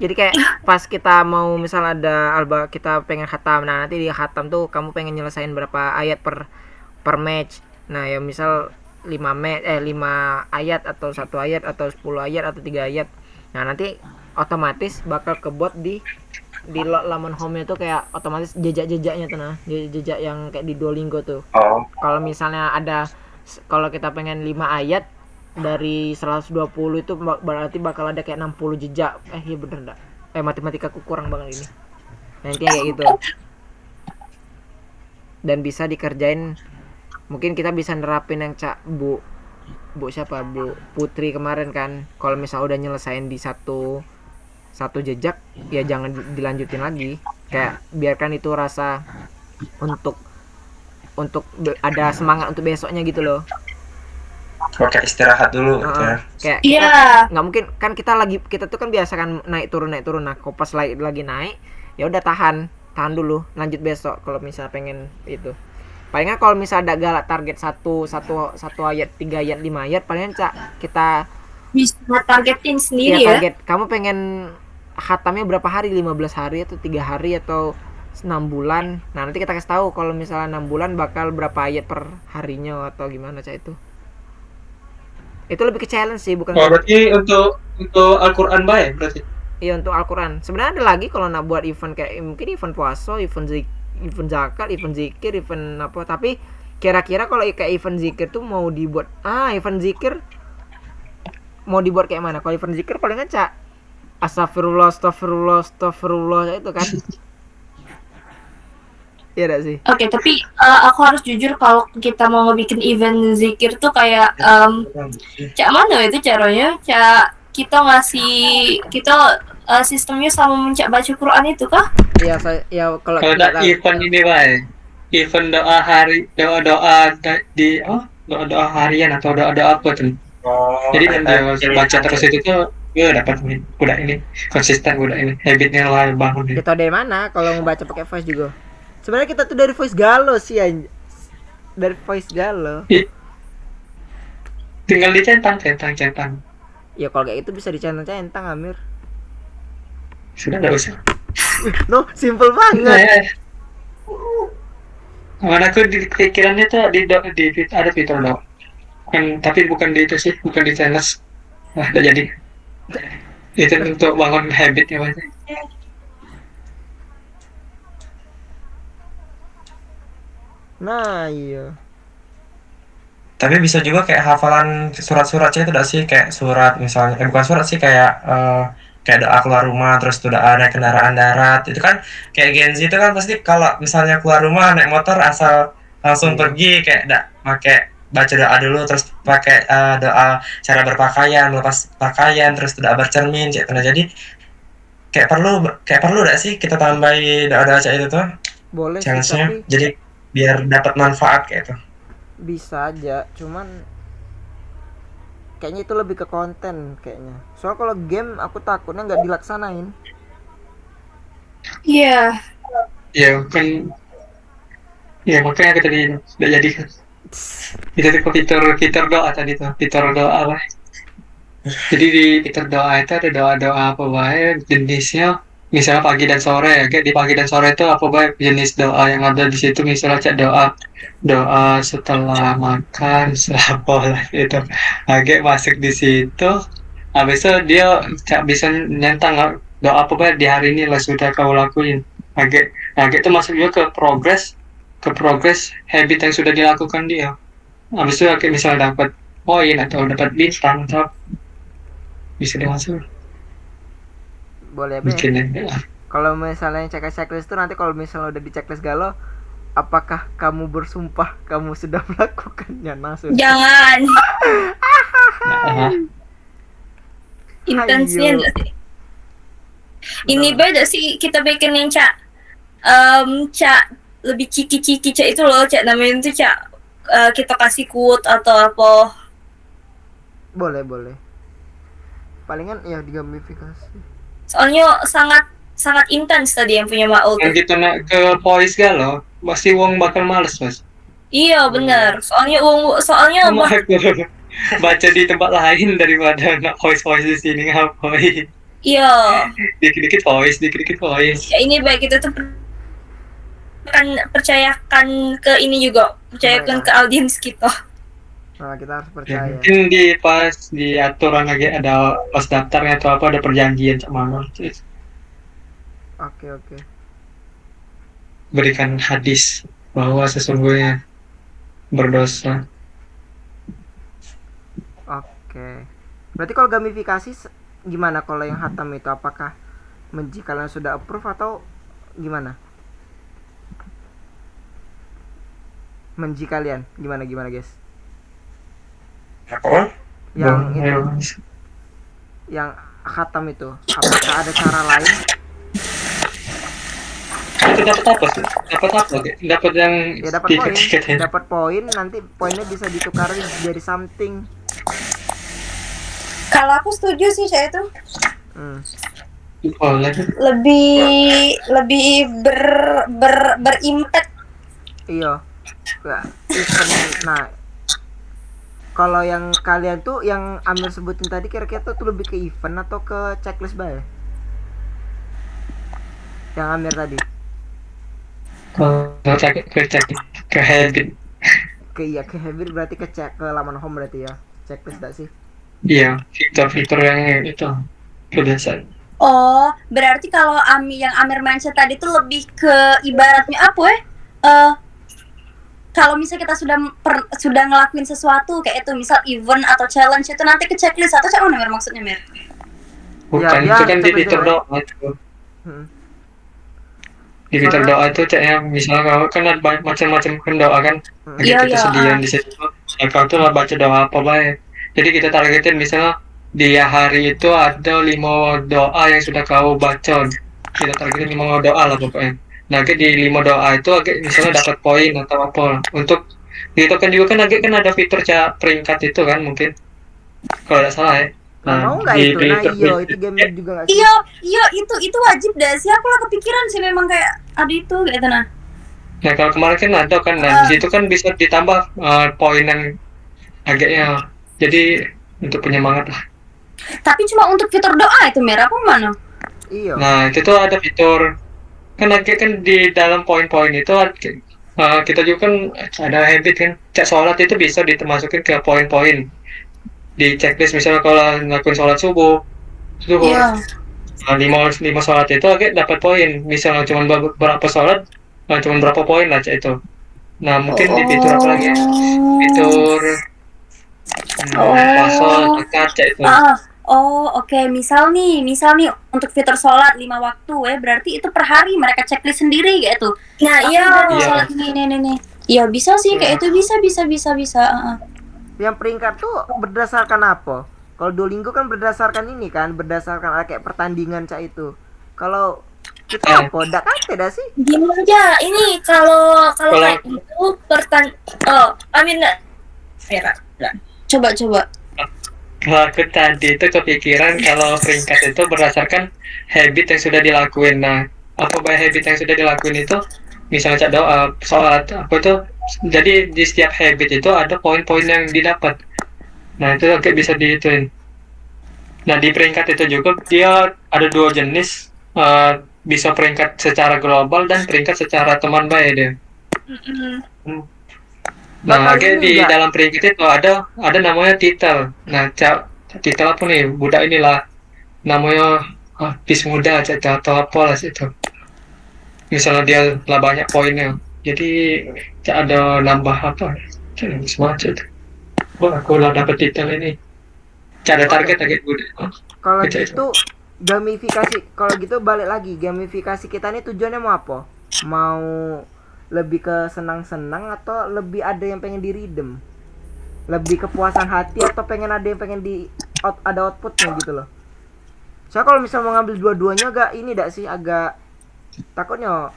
Jadi kayak pas kita mau misal ada kita pengen khatam, nah nanti di khatam tuh kamu pengen nyelesain berapa ayat per match. Nah ya misal 5 ayat atau 1 ayat atau 10 ayat atau 3 ayat. Nah nanti otomatis bakal kebot di laman home-nya tuh kayak otomatis jejak-jejaknya tuh, nah jejak yang kayak di Duolingo tuh. Oh. Kalau misalnya kalau kita pengen 5 ayat dari 120 itu berarti bakal ada kayak 60 jejak. Iya bener enggak? Matematikaku kurang banget ini. Nanti kayak gitu. Dan bisa dikerjain, mungkin kita bisa nerapin yang Bu siapa? Bu Putri kemarin kan. Kalau misal udah nyelesain di satu jejak, ya jangan dilanjutin lagi. Kayak biarkan itu rasa untuk ada semangat untuk besoknya gitu loh. Kayak istirahat dulu gitu ya. Kayak Iya. nggak mungkin kan, kita tuh kan biasa kan naik turun. Nah kok pas lagi naik ya udah tahan dulu, lanjut besok kalau misal pengen itu. Palingan kalau misal ada galak target satu ayat, 3 ayat, 5 ayat, palingan kita Bisa targetin sendiri ya. target kamu pengen khatamnya berapa hari, 15 hari atau 3 hari atau 6 bulan. Nah nanti kita kasih tahu kalau misalnya 6 bulan bakal berapa ayat per harinya atau gimana itu lebih ke challenge sih, bukan. berarti untuk Al-Quran baik berarti. Iya, untuk Al-Quran. Sebenarnya ada lagi kalau nak buat event kayak mungkin event puasa, event zakat, event zikir, event apa. Tapi kira-kira kalau kayak event zikir tuh mau dibuat event zikir mau dibuat kayak mana? Kalau event zikir paling ngecak astagfirullah itu kan. Iya gak sih? Oke, tapi aku harus jujur kalau kita mau ngebikin event zikir tuh kayak cak mana itu caranya? Cak kita sistemnya sama mencak baca Quran itu kah? Iya, kalau ada event ini baik. Event doa harian atau doa apa tuh. Jadi kan dia baca terus itu tuh dapat udah ini konsisten, udah ini habitnya lah bangun. Kita dari mana kalau ngebaca pakai voice juga? Sebenarnya kita tuh dari voice galau sih dari voice galau. Tinggal dicentang. Ya kalau kayak itu bisa dicentang Amir. Sudah enggak usah. No, simple banget. Mana aku di pikirannya tuh ada fitur dong. Tapi bukan di itu sih, bukan di challenge. Nah, udah jadi. Itu untuk bangun habitnya banyak. Nah, iya. Tapi bisa juga kayak hafalan surat-suratnya itu udah sih, kayak surat misalnya, bukan surat sih, kayak kayak doa keluar rumah, terus udah ada kendaraan darat. Itu kan kayak Gen Z itu kan pasti kalau misalnya keluar rumah naik motor asal langsung pergi, kayak pakai baca doa dulu, terus pakai doa cara berpakaian, lepas pakaian, terus udah bercermin kayak gitu. Nah, jadi kayak perlu gak sih kita tambahin doa-doa kayak itu tuh Boleh sih, challenge-nya, tapi jadi biar dapat manfaat kayak itu. bisa aja, cuman kayaknya itu lebih ke konten kayaknya. Soal kalau game aku takutnya nggak dilaksanain. Iya. Ya kan, ya makanya kita tadi udah jadi kan. Itu tuh fitur doa tadi tuh, fitur doa lah. Jadi di fitur doa itu ada doa-doa apa baik jenisnya. Misalnya pagi dan sore ya, kayak di pagi dan sore itu apa baik jenis doa yang ada di situ. Misalnya cek doa setelah makan, setelah pola itu. Agak masuk di situ. Habis itu dia bisa nyentang doa apa baik di hari ini lah sudah kau lakuin. Agak itu masuk juga ke progres habit yang sudah dilakukan dia. Habis itu agak misalnya dapat poin atau dapat bintang atau bisa dimasuk Boleh be. bikin ya. Kalau misalnya checklist itu nanti kalau misalnya udah di checklist galau, apakah kamu bersumpah kamu sudah melakukannya? Nah, sudah. Jangan. Nah, Intensnya Ayo. enggak sih? Ini beda sih kita bikin yang Cak Cak lebih ciki-ciki Cak itu loh, Cak namanya itu Cak kita kasih quote atau apa. Boleh. Palingan ya digamifikasi. Soalnya sangat intens tadi yang punya Maul yang tuh. kita nak ke polis galau pasti wong bakal males mas. Iya benar. Soalnya Sama aku baca di tempat lain daripada nak voice di sini ngapain. iya. Dikit-dikit voice. Ya ini baik kita tuh percayakan ke ini juga, percayakan ke audiens kita. Nah, kita harus Ya, percaya. mungkin pas di aturan lagi ada pas daftarnya atau apa ada perjanjian sama mama. Oke. Berikan hadis bahwa sesungguhnya berdosa. Oke. Berarti kalau gamifikasi gimana kalau yang hatam itu, apakah kalian sudah approve atau gimana? Kalian gimana guys? Apa? Yang itu, yang hatam itu, apakah ada cara lain? Itu dapat apa sih? Dapat yang Ya dapat poin, tiket-tiket. dapat poin, nanti poinnya bisa ditukar jadi something. Kalau aku setuju sih saya itu Boleh. lebih berimpact. Iya. Ya, event. Nah, kalau yang kalian tuh yang Amir sebutin tadi kira-kira tuh lebih ke event atau ke checklist bay? Yang Amir tadi. Kalau ke habit. Ke habit berarti ke laman home berarti ya. Checklist gak sih? Iya, fitur-fitur yang itu kebiasaan. Oh, berarti kalau yang Amir mindset tadi tuh lebih ke ibaratnya apa ya? Kalau misalnya kita sudah ngelakuin sesuatu kayak itu, misal event atau challenge itu nanti ke checklist atau cak mana Mir maksudnya Mir? Bukan, Ya, itu kan di checklist fitur deh. doa itu. Di fitur doa itu caknya misalnya kau kan ada macam-macam kan doa kan. Iya, Kita iya, sediaan di situ. Ya, kau tuh lah baca doa apa baik. Jadi kita targetin misalnya di hari itu ada 5 doa yang sudah kau baca. Kita targetin 5 doa lah pokoknya. Nah, di 5 doa itu misalnya dapat poin atau apa. Untuk itu kan juga kan kan ada fitur peringkat itu kan mungkin. Kalau tidak salah ya. Nah, mau nggak itu? Nah, itu game juga nggak sih? Iya itu wajib dah. Siapa lah kepikiran sih memang kayak ada itu gitu nah. Nah, kalau kemarin kan ada kan, nah di situ kan bisa ditambah poin yang agaknya. Jadi untuk penyemangat lah. Tapi cuma untuk fitur doa itu Mir apa mana? Iya. Nah, itu tuh ada fitur kan di dalam poin-poin itu kita juga kan ada habit kan cek sholat itu bisa dimasukin ke poin-poin di checklist. Misalnya kalau ngelakuin sholat subuh Iya. nah, 5 sholat itu dapat poin. Misalnya cuma berapa sholat cuma berapa poin lah cek itu. Nah, mungkin di fitur apa lagi ya? Fitur puasa, zakat kayak itu. Oke. Misal nih untuk fitur sholat 5 waktu berarti itu per hari mereka checklist sendiri gitu. Nah, iya. Sholat nih. Iya bisa sih kayak itu bisa. Yang peringkat tuh berdasarkan apa? Kalau Duolingo kan berdasarkan ini kan, berdasarkan kayak pertandingan cak itu. Kalau kita apa? Nggak kan tidak sih? Gini aja, ini kalau kayak itu Amin nggak? Vera. Coba. Kalau aku tadi itu kepikiran kalau peringkat itu berdasarkan habit yang sudah dilakuin. Nah, apa baik habit yang sudah dilakuin itu, misalnya cak doa, sholat, apa itu, jadi di setiap habit itu ada poin-poin yang didapat. Nah, itu agak bisa dihituin. Nah, di peringkat itu juga dia ada 2 jenis, bisa peringkat secara global dan peringkat secara teman baik dia. Nah, di dalam peringkat itu ada namanya titel. Nah, titel apa nih? Budak inilah namanya bis muda atau apa lah itu. Misalnya dia lah banyak poinnya. Jadi ada nambah apa? Semacam itu. Aku lah dapat titel ini. Ada target budak. Kalau gitu gamifikasi, kalau gitu balik lagi, gamifikasi kita ini tujuannya mau apa? Mau lebih ke senang-senang atau lebih ada yang pengen di redeem? Lebih kepuasan hati atau pengen ada yang pengen ada outputnya gitu loh. Saya kalau misal mau ngambil dua-duanya agak takutnya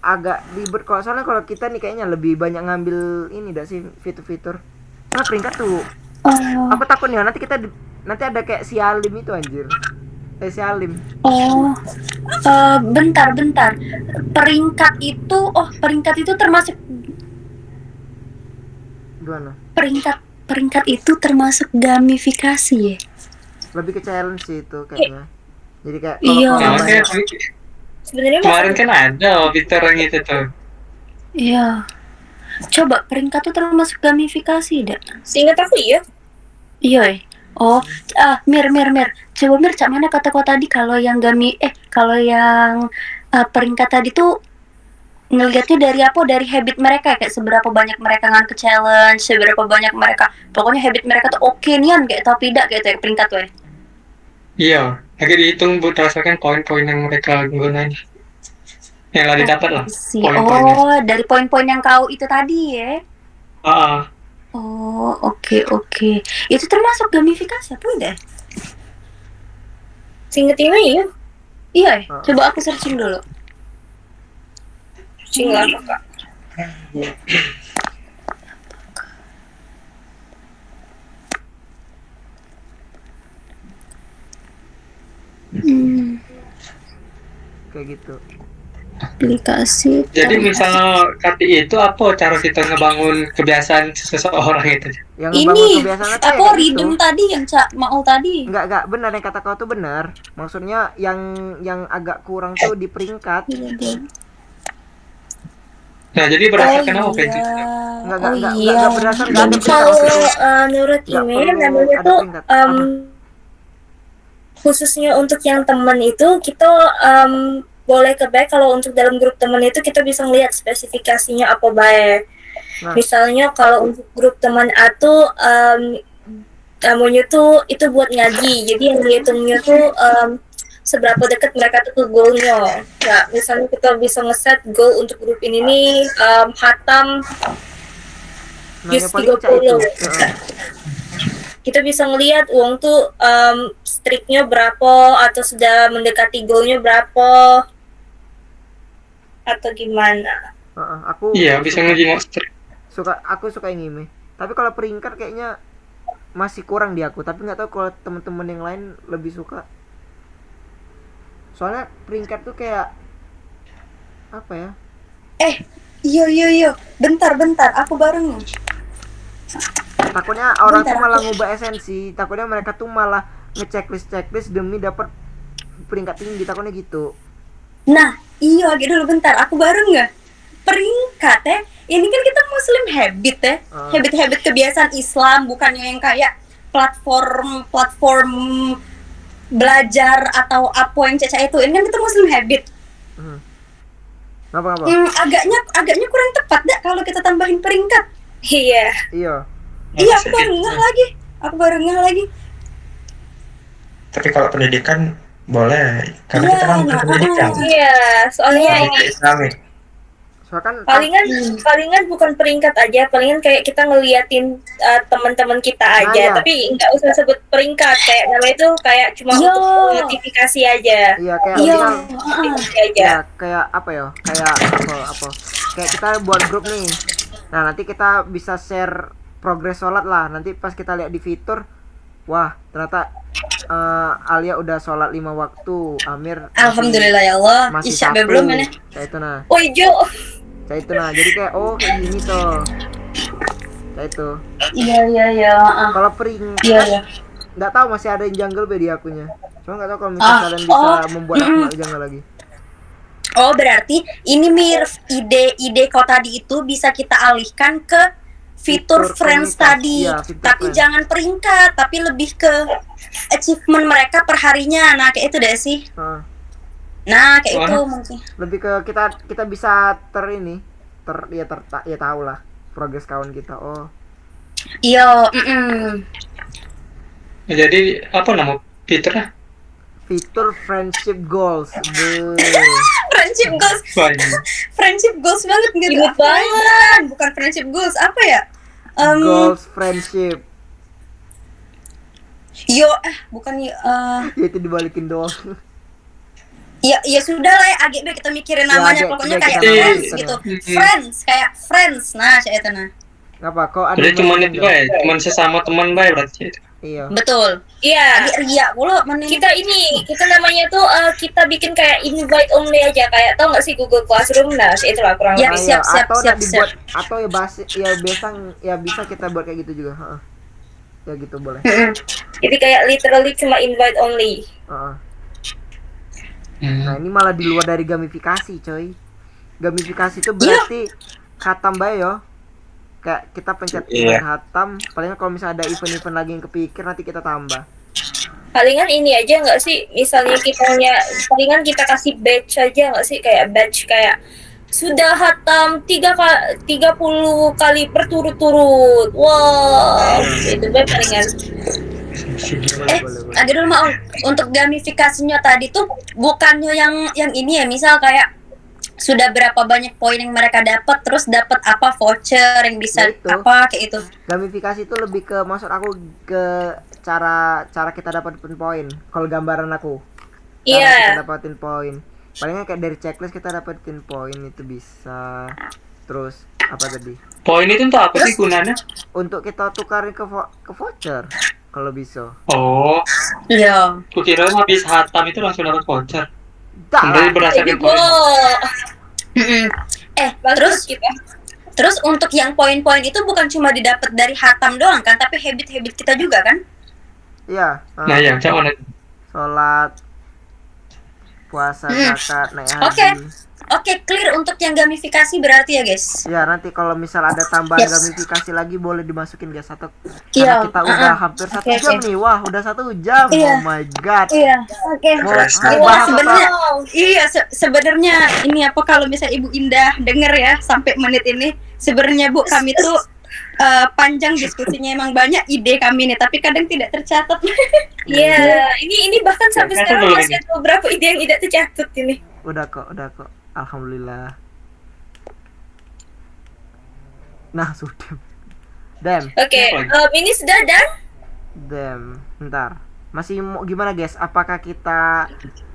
agak ribet. Kalau soalnya kalau kita nih kayaknya lebih banyak ngambil ini sih fitur-fitur. Nah peringkat tuh aku takut nih nanti ada kayak sialim itu anjir. Sialim. Bentar. Peringkat itu termasuk Gimana? Peringkat itu termasuk gamifikasi ya? Lebih ke challenge sih itu kayaknya. Jadi kayak Sebenarnya kemarin kan ada fitur yang itu tuh. Iya. Coba peringkat itu termasuk gamifikasi enggak? Seingat aku iya. Iya. Mir. Coba Mir, cak mana kata kau tadi kalau yang peringkat tadi tuh ngelihatnya dari apa? Dari habit mereka, kayak seberapa banyak mereka ngan ke challenge, seberapa banyak mereka. Pokoknya habit mereka tuh oke nian kayak tapi tidak kayak peringkat tuh ya. Iya, lagi dihitung berdasarkan poin-poin yang mereka gunain. Yang lagi dapat lah. Poin-poinnya. Dari poin-poin yang kau itu tadi ya. Oke. Itu termasuk gamifikasi apa udah? Seingat ini Iya. Coba aku searching dulu. Searching lah Kak. Kayak gitu. Aplikasi. Jadi misalnya KTI itu apa cara kita ngebangun kebiasaan seseorang itu? Yang ini kebiasaan aku redeem gitu. Tadi yang Cak Maul tadi. Enggak benar yang kata kau tuh benar. Maksudnya yang agak kurang tuh di peringkat. Nah, jadi berdasarkan apa itu? Enggak berdasarkan kalau menurut email namanya tuh khususnya untuk yang teman itu kita boleh ke baik kalau untuk dalam grup teman itu kita bisa ngelihat spesifikasinya apa baik. Misalnya kalau untuk grup teman A tuh namanya tuh itu buat ngaji. Jadi yang dihitungnya tuh seberapa dekat mereka tuh ke goalnya. Ya, misalnya kita bisa ngeset goal untuk grup ini nih hatam juz 30. Kita bisa ngelihat uang tuh streaknya berapa atau sudah mendekati goalnya berapa atau gimana? Aku bisa ngelihat streak. Aku suka yang ini. Tapi kalau peringkat kayaknya masih kurang di aku. Tapi nggak tahu kalau teman-teman yang lain lebih suka. Soalnya peringkat tuh kayak apa ya? Iya. Bentar. Aku baru nih. Takutnya orang tuh malah ngubah esensi. Takutnya mereka tuh malah ngechecklist demi dapat peringkat tinggi. Takutnya gitu. Nah, iya dulu bentar. Aku baru nggak peringkat ya. Ini kan kita Muslim habit ya. Habit-habit kebiasaan Islam, bukannya yang kayak platform belajar atau apa yang Caca itu. Ini kan kita Muslim habit. Apa? Agaknya kurang tepat dah kalau kita tambahin peringkat. Iya. Iya, aku baru ngeh lagi. Tapi kalau pendidikan boleh, karena Iya, kita kan bukan pendidikan. Iya, soalnya Pendidikan Islamik. Soalnya kan palingan bukan peringkat aja, palingan kayak kita ngeliatin teman-teman kita aja, Nah, ya. tapi nggak usah sebut peringkat, kayak namanya itu kayak cuma Iya. untuk notifikasi aja. iya kayak Iya, misal Notifikasi aja. ya kayak apa ya? Kayak apa? Kayak kita buat grup nih. Nah, nanti kita bisa share progres sholat lah. Nanti pas kita lihat di fitur, wah, ternyata Alia udah sholat 5 waktu, Amir alhamdulillah ya Allah. masih Isya satu. belum mana? Kayak itu nah. Woi Jo, Kayak itu nah. Jadi kayak kayak gini tuh. Kayak itu. Iya. Kalau peringkat Iya. nggak tahu masih ada yang jungle di akunnya. Cuma nggak tahu kalau misalnya kalian bisa membuat akun nggak jungle lagi. Oh, berarti ini Mirf, ide kau tadi itu bisa kita alihkan ke fitur friends komunitas. tadi. Iya, fitur Tapi friends. jangan peringkat, tapi lebih ke achievement mereka per harinya. Nah, kayak itu deh sih. Nah, Nah, kayak itu Wah. mungkin. lebih ke kita bisa tahu lah progres kawan kita. Oh, Iya, Jadi apa nama fiturnya? fitur friendship goals. Friendship goals. Banyak. Friendship goals banget gitu. Imut Apa ya? Bukan friendship goals, apa ya? Goals friendship. Bukan Ya itu dibalikin doang. ya sudah lah ya, agak kita mikirin namanya, agak- pokoknya agak kayak kita friends mikirin. gitu. Hmm. Friends. Nah, kayak itu nah. Ngapa? Kok ada Jadi yang cuman bagian itu dong? baik, cuman sesama teman baik berarti. Iya. Betul. iya. Agak riak pula mending. Kita namanya tuh kita bikin kayak invite only aja, kayak tau nggak sih Google Classroom, nah itulah kurang Ya, lebih. Iya, siap, atau siap, nak dibuat atau ya bisa kita buat kayak gitu juga. Heeh. Ya gitu boleh. Jadi kayak literally cuma invite only. Heeh. Nah, ini malah di luar dari gamifikasi, coy. Gamifikasi itu berarti khatam bae yo. Kayak kita pencet Iya. khatam, paling kalau misalnya ada event-event lagi yang kepikir nanti kita tambah. Palingan ini aja nggak sih, misalnya palingan kita kasih badge aja nggak sih, kayak badge kayak sudah hatam 30 kali berturut-turut. Wow, itu palingan. Boleh. Agak dulu mau untuk gamifikasinya tadi tuh bukannya yang ini ya, misal kayak sudah berapa banyak poin yang mereka dapat, terus dapat apa voucher yang bisa Ya itu. apa kayak itu. Gamifikasi itu lebih ke maksud aku ke cara kita dapetin poin. Kalau gambaran aku. Cara Iya. kita dapetin poin. Palingnya kayak dari checklist kita dapetin poin itu bisa. Terus apa tadi? Poin itu untuk apa sih gunanya? Untuk kita tukarin ke voucher kalau bisa. Oh, Iya. kukira habis hatam itu langsung dapat voucher. Dah Kembali lah. berdasarkan poin. Terus kita. terus untuk yang poin-poin itu bukan cuma didapat dari hatam doang kan, tapi habit-habit kita juga kan? Iya. Nah ya, cak mana? Sholat, puasa, zakat, naik haji. Oke. Oke, clear untuk yang gamifikasi berarti ya, guys. Ya nanti kalau misal ada tambahan Yes. gamifikasi lagi boleh dimasukin guys atau Iya, karena kita udah hampir 1 Oke, jam oke. nih. Wah, udah 1 jam. Iya. Oh my god. Iya, oke. Mau Fresh. mau Wah, bahas apa? sebenarnya sebenarnya ini apa, kalau misalnya Ibu Indah denger ya sampai menit ini, sebenarnya Bu kami tuh panjang diskusinya, emang banyak ide kami nih, tapi kadang tidak tercatat. Iya, ini bahkan sampai Ya, sekarang belum masih ada beberapa ide yang tidak tercatat ini. Udah kok. Alhamdulillah. Nah, sudah. Damn. Oke, ini sudah dan Bentar. Masih mau gimana guys? Apakah kita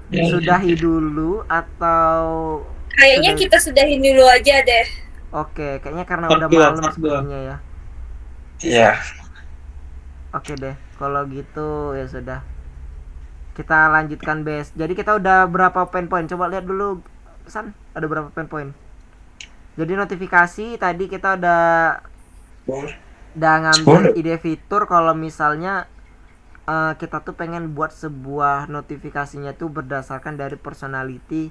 Ya. sudahi dulu atau kayaknya sudah- kita sudahin dulu aja deh. Oke, kayaknya karena Part udah dua, malam part dua. sebenarnya ya. Iya. Oke deh, kalau gitu ya sudah. Kita lanjutkan bes. Jadi kita udah berapa poin? Coba lihat dulu, San. Ada berapa poin? Jadi notifikasi tadi kita udah ngambil ide fitur kalau misalnya kita tuh pengen buat sebuah notifikasinya tuh berdasarkan dari personality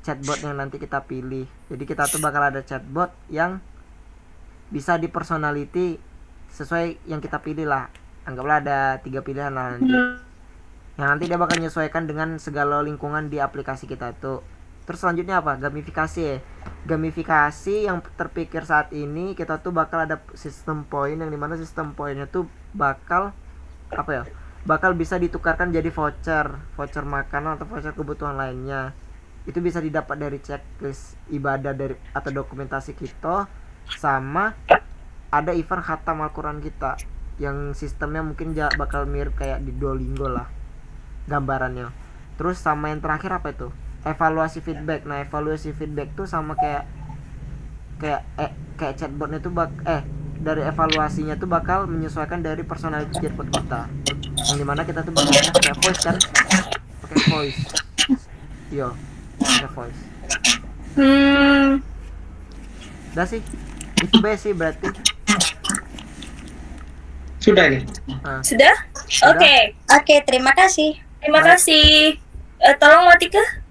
chatbot yang nanti kita pilih. Jadi kita tuh bakal ada chatbot yang bisa di personality sesuai yang kita pilih lah. Anggaplah ada 3 pilihan lah nanti. Yang nanti dia bakal menyesuaikan dengan segala lingkungan di aplikasi kita tuh. Terus selanjutnya apa? Gamifikasi ya. Gamifikasi yang terpikir saat ini, kita tuh bakal ada sistem poin, yang dimana sistem poinnya tuh bakal apa ya? Bakal bisa ditukarkan jadi voucher makanan atau voucher kebutuhan lainnya. Itu bisa didapat dari checklist ibadah dari atau dokumentasi kita, sama ada event khatam Al-Quran kita yang sistemnya mungkin bakal mirip kayak di Duolingo lah gambarannya. Terus sama yang terakhir apa itu? Evaluasi feedback. Nah, evaluasi feedback tuh sama kayak chatbotnya tuh dari evaluasinya tuh bakal menyesuaikan dari personality chatbot kita, yang dimana kita tuh bakal pakai voice kan, pakai voice. Iya, pakai voice. Udah sih, itu basic berarti. Sudah nih. Sudah? Oke. Oke, terima kasih. Terima kasih. Tolong Motika.